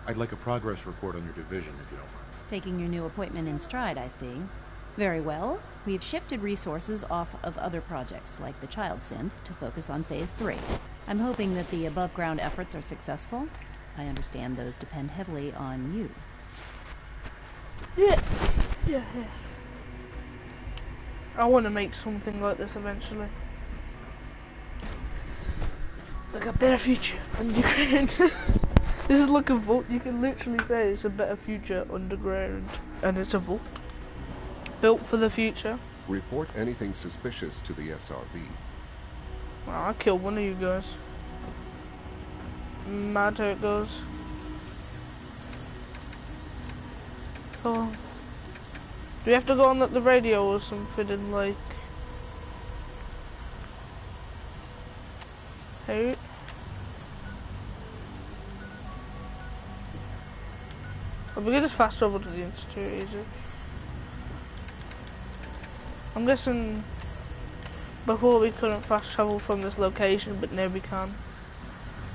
I'd like a progress report on your division, if you don't mind.
Taking your new appointment in stride, I see. Very well. We've shifted resources off of other projects, like the Child Synth, to focus on Phase 3. I'm hoping that the above-ground efforts are successful. I understand those depend heavily on you.
Yeah. I want to make something like this eventually. Like a better future underground. This is like a vault. You can literally say it's a better future underground, and it's a vault built for the future.
Report anything suspicious to the SRB.
Well, I killed one of you guys. Mad how it goes. Oh. Do we have to go on like the radio or something and like Institute. Well, we can just fast travel to the Institute, easy. I'm guessing before we couldn't fast travel from this location, but now we can.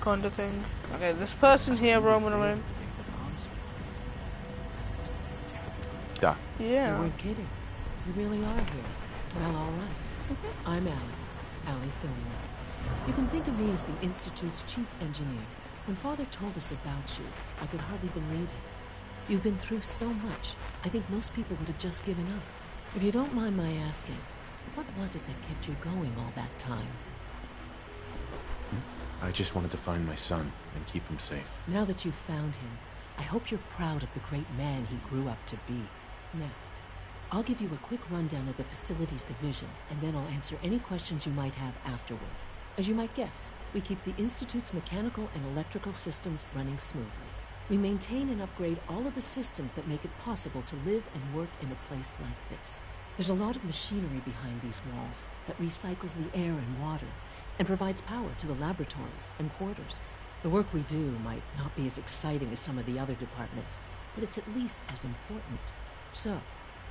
Kind of thing. Okay, this person here roaming around.
Doc.
Yeah.
You weren't kidding. You really are here. Well, all right. I'm Allie Fillmore. You can think of me as the Institute's chief engineer. When Father told us about you, I could hardly believe it. You've been through so much, I think most people would have just given up. If you don't mind my asking, what was it that kept you going all that time?
I just wanted to find my son and keep him safe.
Now that you've found him, I hope you're proud of the great man he grew up to be. Now, I'll give you a quick rundown of the Facilities Division, and then I'll answer any questions you might have afterward. As you might guess, we keep the Institute's mechanical and electrical systems running smoothly. We maintain and upgrade all of the systems that make it possible to live and work in a place like this. There's a lot of machinery behind these walls that recycles the air and water, and provides power to the laboratories and quarters. The work we do might not be as exciting as some of the other departments, but it's at least as important. So,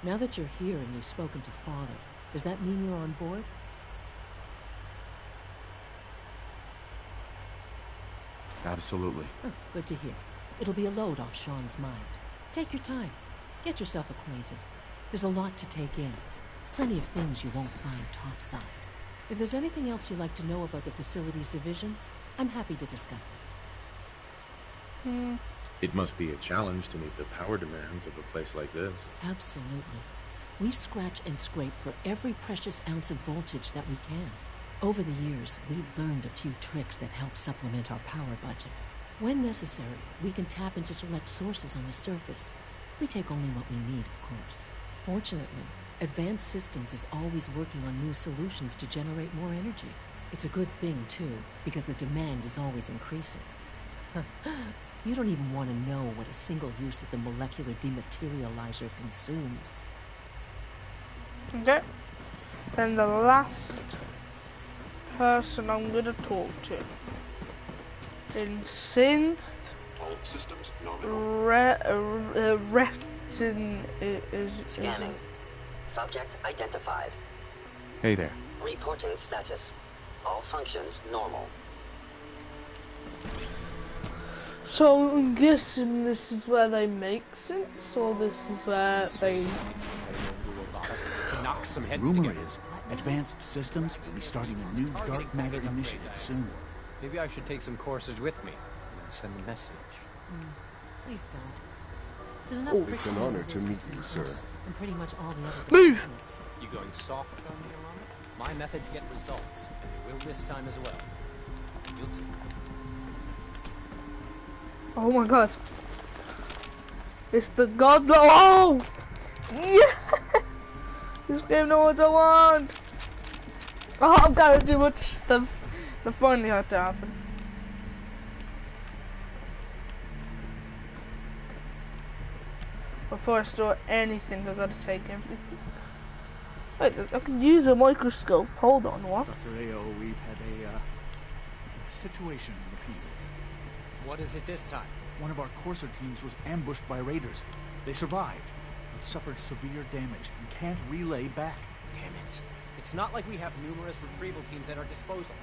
now that you're here and you've spoken to Father, does that mean you're on board?
Absolutely.
Oh, good to hear. It'll be a load off Sean's mind. Take your time. Get yourself acquainted. There's a lot to take in. Plenty of things you won't find topside. If there's anything else you'd like to know about the Facilities Division, I'm happy to discuss it.
It must be a challenge to meet the power demands of a place like this.
Absolutely. We scratch and scrape for every precious ounce of voltage that we can. Over the years, we've learned a few tricks that help supplement our power budget. When necessary, we can tap into select sources on the surface. We take only what we need, of course. Fortunately, Advanced Systems is always working on new solutions to generate more energy. It's a good thing, too, because the demand is always increasing. You don't even want to know what a single use of the molecular dematerializer consumes.
Okay. Then the last person I'm gonna talk to in synth
All systems
retin is
Scanning. Subject identified.
Hey there.
Reporting status. All functions normal.
So I'm guessing this is where they make sense, or this is where they
To knock some heads
Rumor
together.
is, Advanced Systems will be starting a new dark matter initiative soon.
Maybe I should take some courses with me and send a message.
Please don't. There's enough
It's
friction
an honor
over
to
this
meet
between
you, sir.
us and pretty much all the other
Move!
departments.
You going soft on me, Alana? My methods get results, and they will this time as well. You'll see.
Oh my god. It's the god. Oh! Yeah! This game knows what I want! Oh, I've got to do much. The finally had to happen. Before I start anything, I gotta take everything. Wait, I can use a microscope. Hold on, what?
Dr. A.O., we've had a situation in the field.
What is it this time?
One of our courser teams was ambushed by raiders. They survived, but suffered severe damage and can't relay back.
Damn it. It's not like we have numerous retrieval teams at our disposal.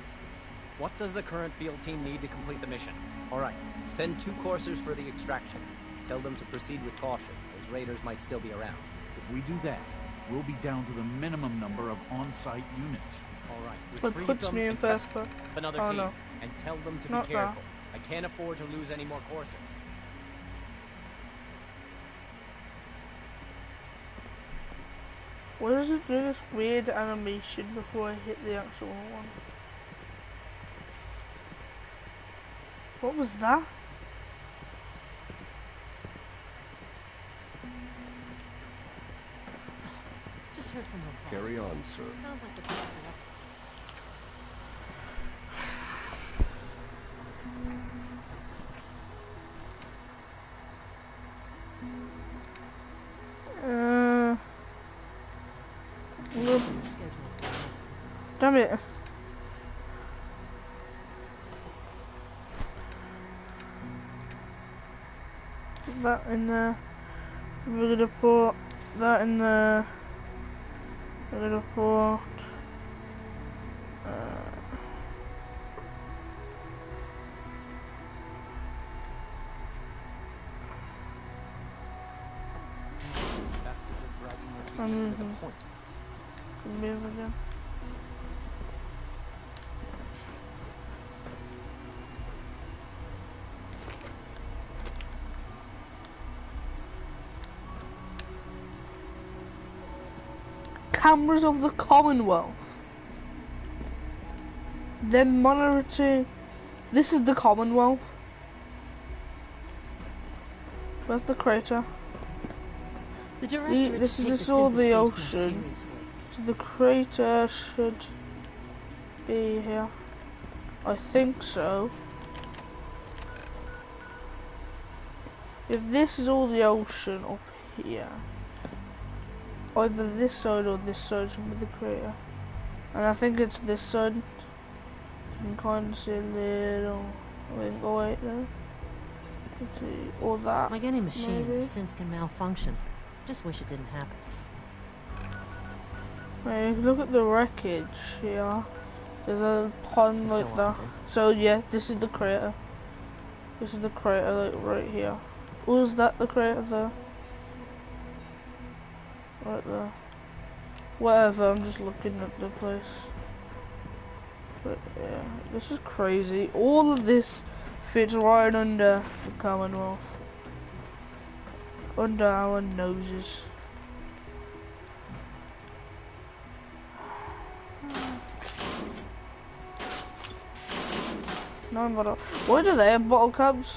What does the current field team need to complete the mission?
Alright, send 2 coursers for the extraction. Tell them to proceed with caution. Those raiders might still be around.
If we do that, we'll be down to the minimum number of on-site units.
Alright,
What
retrieve
puts
them
me in
and
first
cut
part?
another
Oh,
team,
no.
and tell them to
Not
be
that.
careful. I can't afford to lose any more coursers.
What does it do this weird animation before I hit the actual one? What was that?
Just heard from her.
Carry on, sir.
Sounds like the boss are up.
Damn it. that in there. We're gonna put that in there. We're gonna put
Bastards are dragging their feet just to make a point.
move again. Cameras of the Commonwealth. They're monitoring. This is the Commonwealth. Where's the crater?
The directorate
This
take
is
the
all the
synthescapes more
ocean.
seriously.
So the crater should be here. I think so. If this is all the ocean up here, either this side or this side should be the crater. And I think it's this side. You can kind of see a little window right there. Let's see, or that.
Like any machine,
maybe.
the synth can malfunction. Just wish it didn't happen.
Hey, look at the wreckage here. There's a pond
So
like that.
awful.
So yeah, this is the crater. This is the crater like right here. Was that the crater there? Right there. Whatever, I'm just looking at the place. But yeah, this is crazy. All of this fits right under the Commonwealth. Under our noses. Why do they have bottle caps?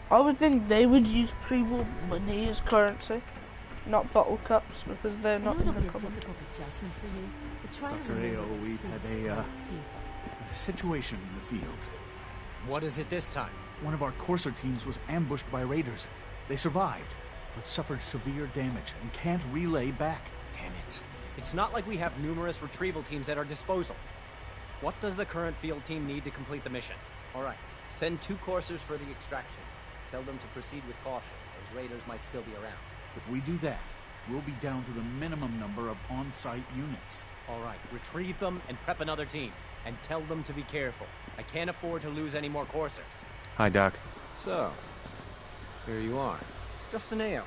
I would think they would use pre-war money as currency, not bottle caps, because they're
I know
not in
it'll
the
be a
common.
difficult adjustment for you, but try to
Dr.
remember
Ao,
that
we've
synths
had
are
a
people.
situation in the field.
What is it this time?
One of our courser teams was ambushed by raiders. They survived, but suffered severe damage and can't relay back.
Damn it. It's not like we have numerous retrieval teams at our disposal. What does the current field team need to complete the mission? All right, send 2 coursers for the extraction. Tell them to proceed with caution. Those raiders might still be around.
If we do that, we'll be down to the minimum number of on-site units.
All right, retrieve them and prep another team. And tell them to be careful. I can't afford to lose any more coursers.
Hi, Doc.
So, here you are. Justin Ao,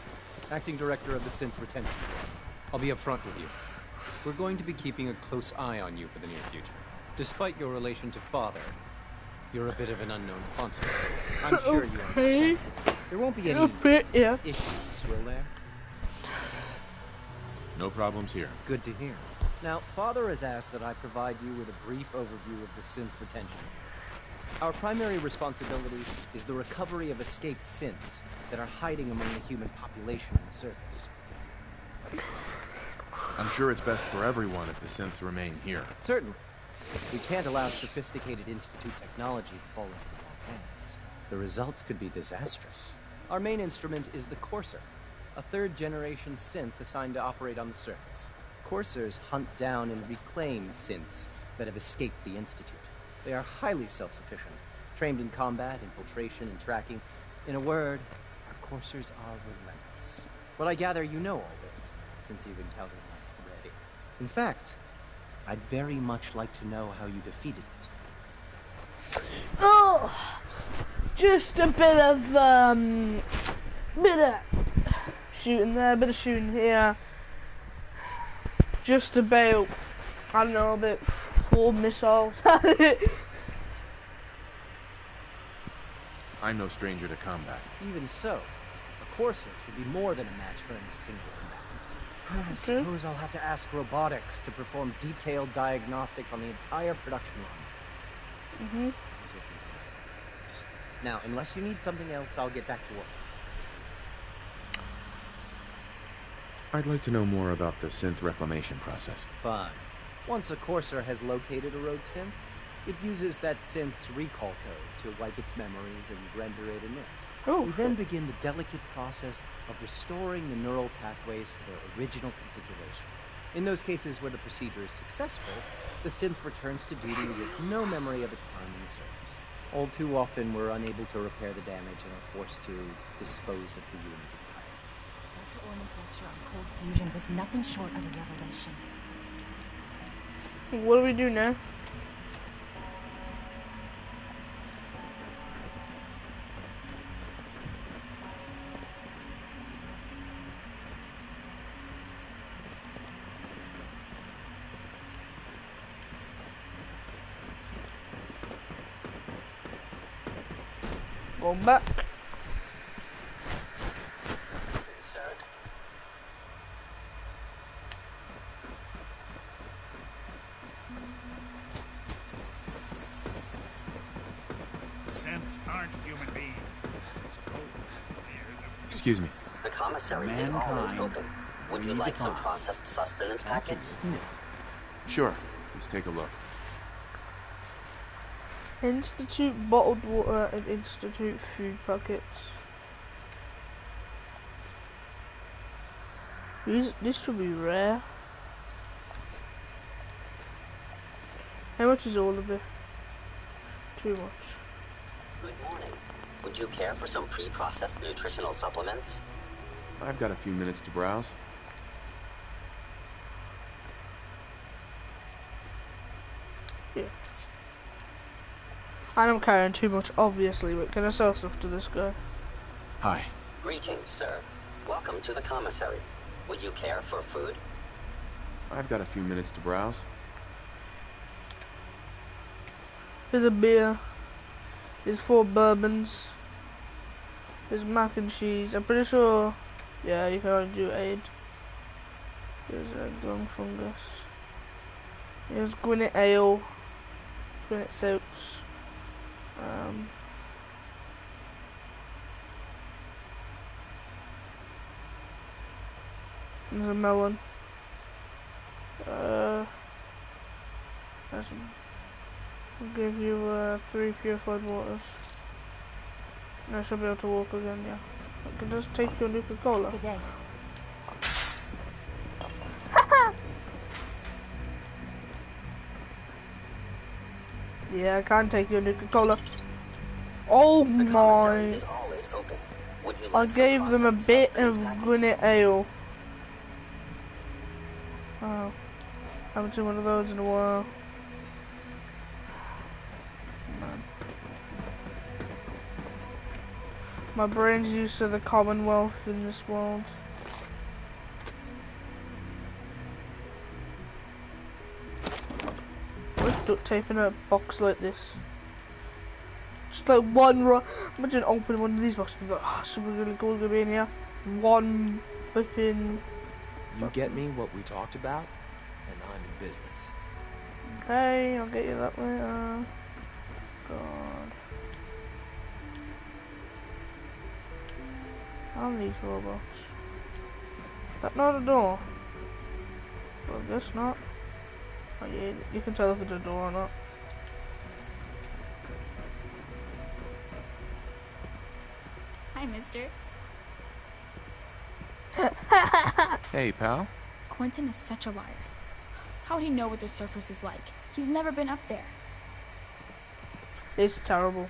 Acting Director of the Synth Retention Board. I'll be upfront with you. We're going to be keeping a close eye on you for the near future. Despite your relation to Father, you're a bit of an unknown quantity. I'm sure you understand. There won't be any issues, will there?
No problems here.
Good to hear. Now, Father has asked that I provide you with a brief overview of the synth retention. Our primary responsibility is the recovery of escaped synths that are hiding among the human population on the surface.
I'm sure it's best for everyone if the synths remain here.
Certainly. We can't allow sophisticated Institute technology to fall into the wrong hands. The results could be disastrous. Our main instrument is the Courser, a 3rd-generation synth assigned to operate on the surface. Coursers hunt down and reclaim synths that have escaped the Institute. They are highly self-sufficient, trained in combat, infiltration, and tracking. In a word, our coursers are relentless. Well, I gather you know all this, since you've encountered one already. In fact, I'd very much like to know how you defeated it.
Oh, just a bit of shooting there, bit of shooting here. Just about, I don't know, about 4 missiles.
I'm no stranger to combat.
Even so, a Courser should be more than a match for any single combatant. I suppose I'll have to ask robotics to perform detailed diagnostics on the entire production line. As if you Now, unless you need something else, I'll get back to work.
I'd like to know more about the synth reclamation process.
Fine. Once a Courser has located a rogue synth, it uses that synth's recall code to wipe its memories and render it inert. We then begin the delicate process of restoring the neural pathways to their original configuration. In those cases where the procedure is successful, the synth returns to duty with no memory of its time on the surface. All too often, we're unable to repair the damage and are forced to dispose of the unit entirely.
Dr. Orman's lecture on cold fusion was nothing short of a revelation.
What do we do now? Go back.
Sir.
Synths aren't human beings.
Excuse me.
The commissary is always open. Would you like some processed sustenance packets?
Sure. Let's take a look.
Institute bottled water and Institute food packets. This should be rare. How much is all of it? Too much.
Good morning. Would you care for some pre-processed nutritional supplements?
I've got a few minutes to browse.
Yeah. I don't carrying too much, obviously, but can I sell stuff to this guy?
Hi.
Greetings, sir. Welcome to the commissary. Would you care for food?
I've got a few minutes to browse.
Here's a beer. There's 4 bourbons. There's mac and cheese. I'm pretty sure, yeah, you can only do 8. There's a lung fungus. There's Gwyneth ale. Gwyneth soaps. There's a melon. I'll give you 3 purified waters. I should be able to walk again, yeah. I can just take your Nuka-Cola.
Good day.
Yeah, I can take your Nuka-Cola. Oh my! I gave them a bit of Gwyneth ale. Oh, I haven't seen one of those in a while. Man. My brain's used to the Commonwealth in this world. What's duct tape in a box like this? Just like one imagine opening one of these boxes and be like, oh, something really cool gonna be in here. One flipping.
You get me what we talked about, and I'm in business.
Okay, I'll get you that later. God. On these robots. That not a door? Well, I guess not. Oh yeah, you can tell if it's a door or not.
Hi, mister.
Hey, pal.
Quentin is such a liar. How would he know what the surface is like? He's never been up there.
It's terrible.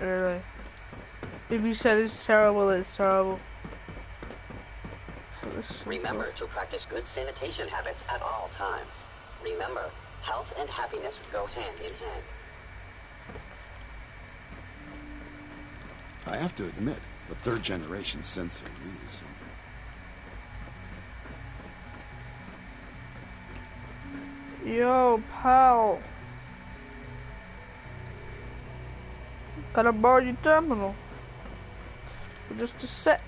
Really. If you said it's terrible, it's terrible.
Remember to practice good sanitation habits at all times. Remember, health and happiness go hand in hand.
I have to admit, the 3rd generation synths are really something.
Yo, pal. Can I borrow your terminal? For just a sec.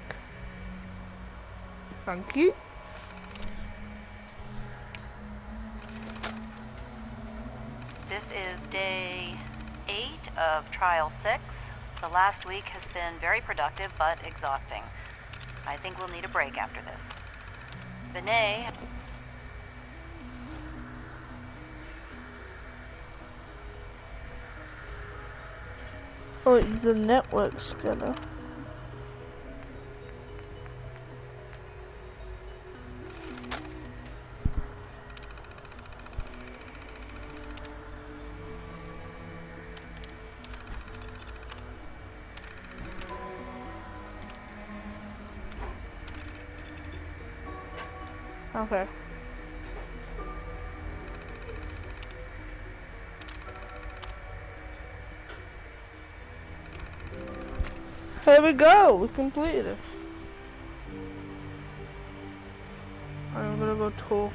Thank you.
This is day 8 of Trial 6. The last week has been very productive but exhausting. I think we'll need a break after this. Vinay...
Oh, it's the network scanner. Okay. There we go, we completed it. I'm gonna go talk.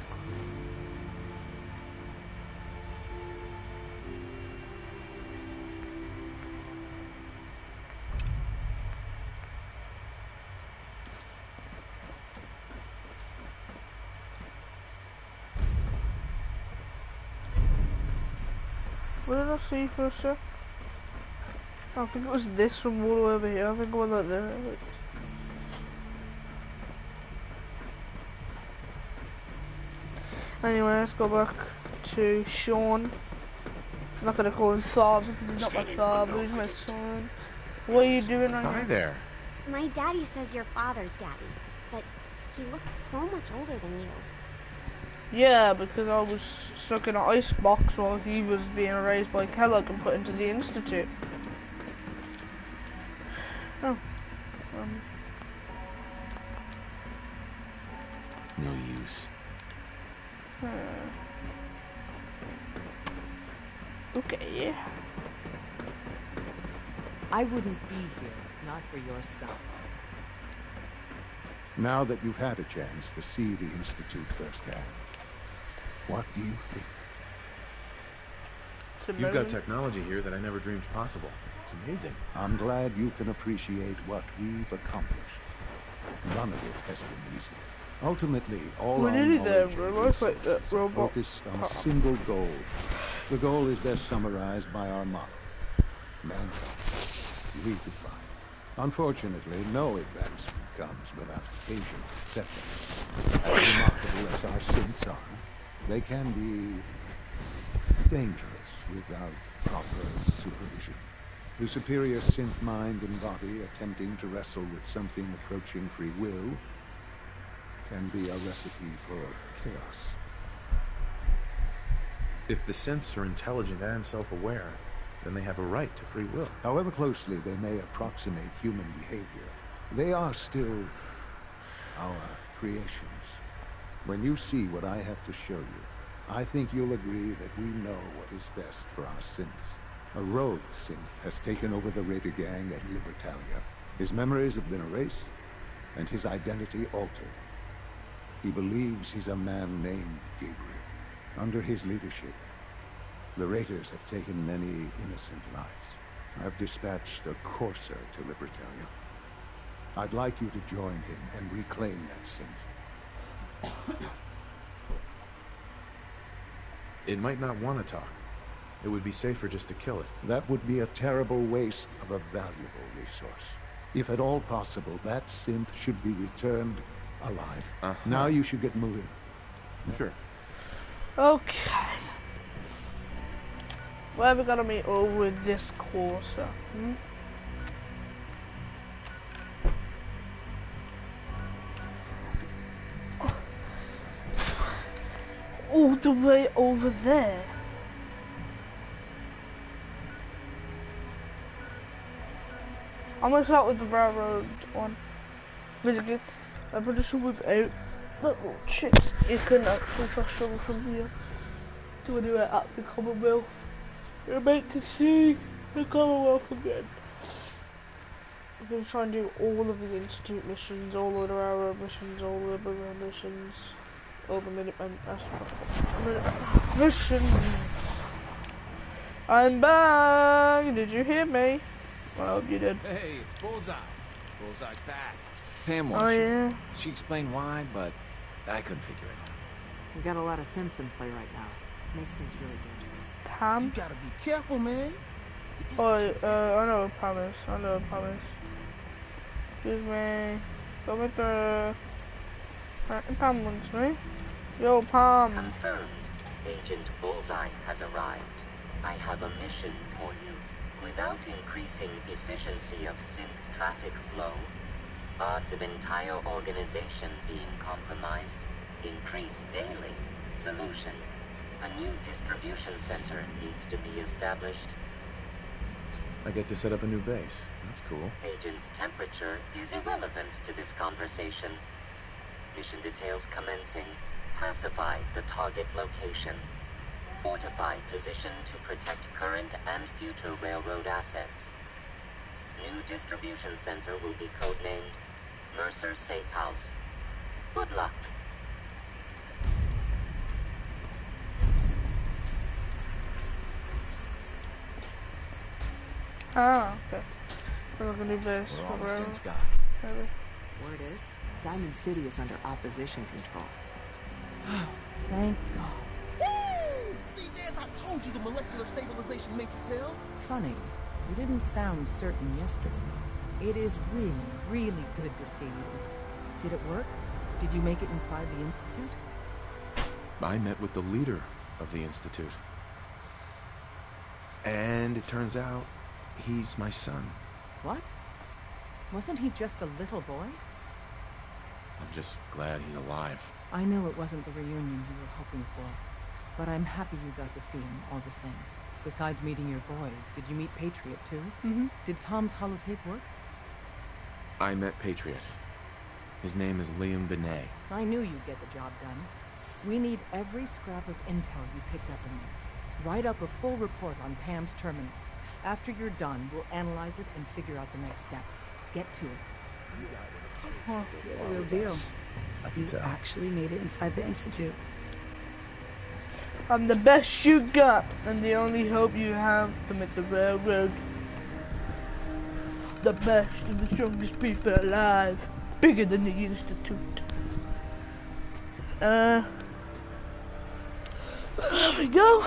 What did I see for a sec? I think it was this from all the way over here. I think I went like there. Anyway, let's go back to Sean. I'm not gonna call him father because he's not my father, he's my son. What are you doing right now?
Hi there.
My daddy says your father's daddy, but he looks so much older than you.
Yeah, because I was stuck in an icebox while he was being raised by Kellogg and put into the institute. Oh.
No use.
Okay.
I wouldn't be here, not for your son.
Now that you've had a chance to see the Institute firsthand, what do you think?
You've got technology here that I never dreamed possible. It's amazing.
I'm glad you can appreciate what we've accomplished. None of it has been easy. Ultimately, all our knowledge and resources are focused on a single goal. The goal is best summarized by our motto: mankind redefined. Unfortunately, no advancement comes without occasional setbacks. As remarkable as our synths are, they can be dangerous without proper supervision. The superior synth mind and body attempting to wrestle with something approaching free will can be a recipe for chaos.
If the synths are intelligent and self-aware, then they have a right to free will.
However closely they may approximate human behavior, they are still our creations. When you see what I have to show you, I think you'll agree that we know what is best for our synths. A rogue synth has taken over the Raider gang at Libertalia. His memories have been erased, and his identity altered. He believes he's a man named Gabriel. Under his leadership, the Raiders have taken many innocent lives. I've dispatched a courser to Libertalia. I'd like you to join him and reclaim that synth.
It might not want to talk. It would be safer just to kill it.
That would be a terrible waste of a valuable resource. If at all possible, that synth should be returned alive. Now you should get moving.
Sure.
Okay. Where have we got to meet over with this courser? All the way over there. I'm gonna start with the railroad one. Basically, I'm pretty sure without that little chick, you can actually fast travel from here to anywhere at the Commonwealth. You're about to see the Commonwealth again. I'm gonna try and do all of the Institute missions, all of the railroad missions, all of the Boomerang missions, all the Minutemen missions. I'm back! Did you hear me? I hope you did.
Hey, it's Bullseye. Bullseye's back.
Pam wants
yeah.
you. She explained why, but I couldn't figure it out.
We got a lot of synths in play right now. Makes things really dangerous.
Pam?
You gotta be careful, man.
I know what Pam is. I know what Pam is. Excuse me. Go with the... Pam wants me. Yo, Pam.
Confirmed. Agent Bullseye has arrived. I have a mission for you. Without increasing efficiency of synth traffic flow, odds of entire organization being compromised increase daily. Solution: a new distribution center needs to be established.
I get to set up a new base. That's cool.
Agent's temperature is irrelevant to this conversation. Mission details commencing Pacify the target location. Fortify position to protect current and future railroad assets. New distribution center will be codenamed Mercer Safe House. Good luck.
Ah, okay. We're gonna do this.
We're all since got.
Word is, Diamond City is under opposition control.
Thank God.
Woo! See, Des, I told you the molecular stabilization matrix held.
Funny, you didn't sound certain yesterday. It is really, really good to see you. Did it work? Did you make it inside the Institute?
I met with the leader of the Institute. And it turns out, he's my son.
What? Wasn't he just a little boy?
I'm just glad he's alive.
I know it wasn't the reunion you were hoping for, but I'm happy you got to see him all the same. Besides meeting your boy, did you meet Patriot too?
Mm-hmm.
Did Tom's holotape work?
I met Patriot. His name is Liam Benet.
I knew you'd get the job done. We need every scrap of intel you picked up in there. Write up a full report on Pam's terminal. After you're done, we'll analyze it and figure out the next step. Get to it.
You're the real deal. You actually made it inside the Institute.
I'm the best you got, and the only hope you have to make the railroad. The best and the strongest people alive. Bigger than the Institute. There we go.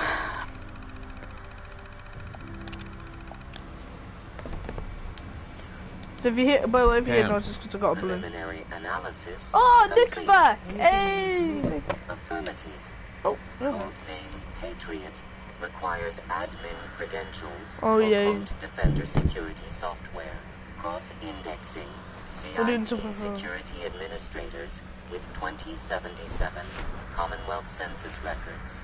So if you hit, by the way, if you hit notice, because I got a balloon.
Preliminary analysis.
Oh, Nick's
complete.
back! Hey!
Affirmative.
Oh,
Codename Patriot requires admin credentials
oh,
for
yeah.
Code Defender security software. Cross-indexing CIT security administrators with 2077 Commonwealth Census records.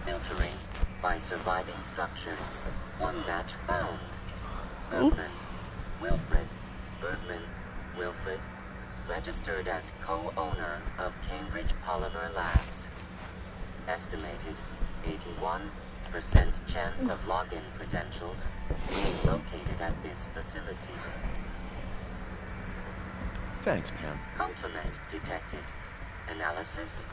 Filtering by surviving structures. One match found. Bergman, Wilfred, Bergman, Wilfred, registered as co-owner of Cambridge Polymer Labs. Estimated 81% chance of login credentials being located at this facility.
Thanks, Pam.
Complement detected. Analysis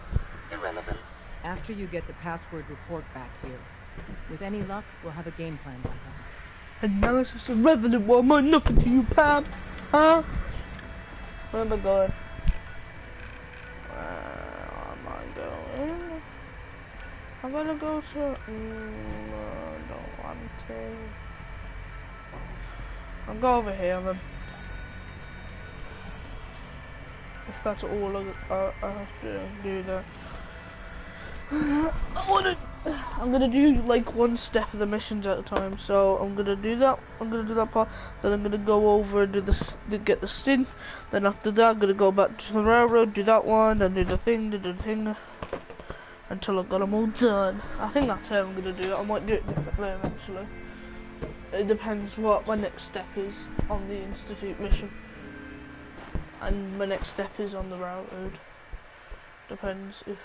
irrelevant.
After you get the password report back here, with any luck, we'll have a game plan by then.
Analysis irrelevant. What am I nothing to you, Pam? Huh? Where am I going? Where am I going? I'm gonna go to. I don't want to. I'll go over here then. If that's all I have to do that. I'm gonna do like one step of the missions at a time. So I'm gonna do that. I'm gonna do that part. Then I'm gonna go over and do this, get the stint. Then after that, I'm gonna go back to the railroad, do that one, then do the thing, until I got them all done. I think that's how I'm gonna do it. I might do it differently eventually. It depends what my next step is on the Institute mission, and my next step is on the railroad. Depends if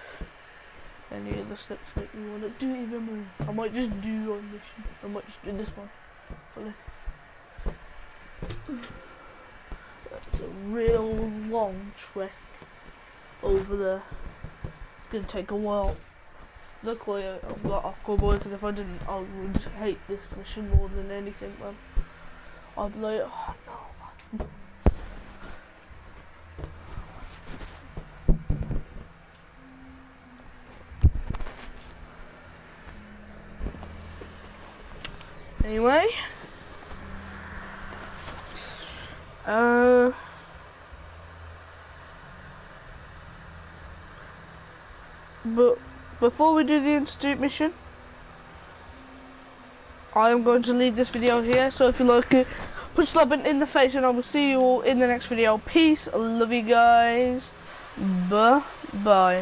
any of the steps make me want to do even more. I might just do one mission. I might just do this one. That's a real long trek over there. It's gonna take a while. Luckily, I've got Aquaboy, because if I didn't, I would hate this mission more than anything, man. I'd be like, oh no, man. Anyway, but before we do the Institute mission, I am going to leave this video here. So if you like it, push the button in the face, and I will see you all in the next video. Peace, I love you guys, bye bye.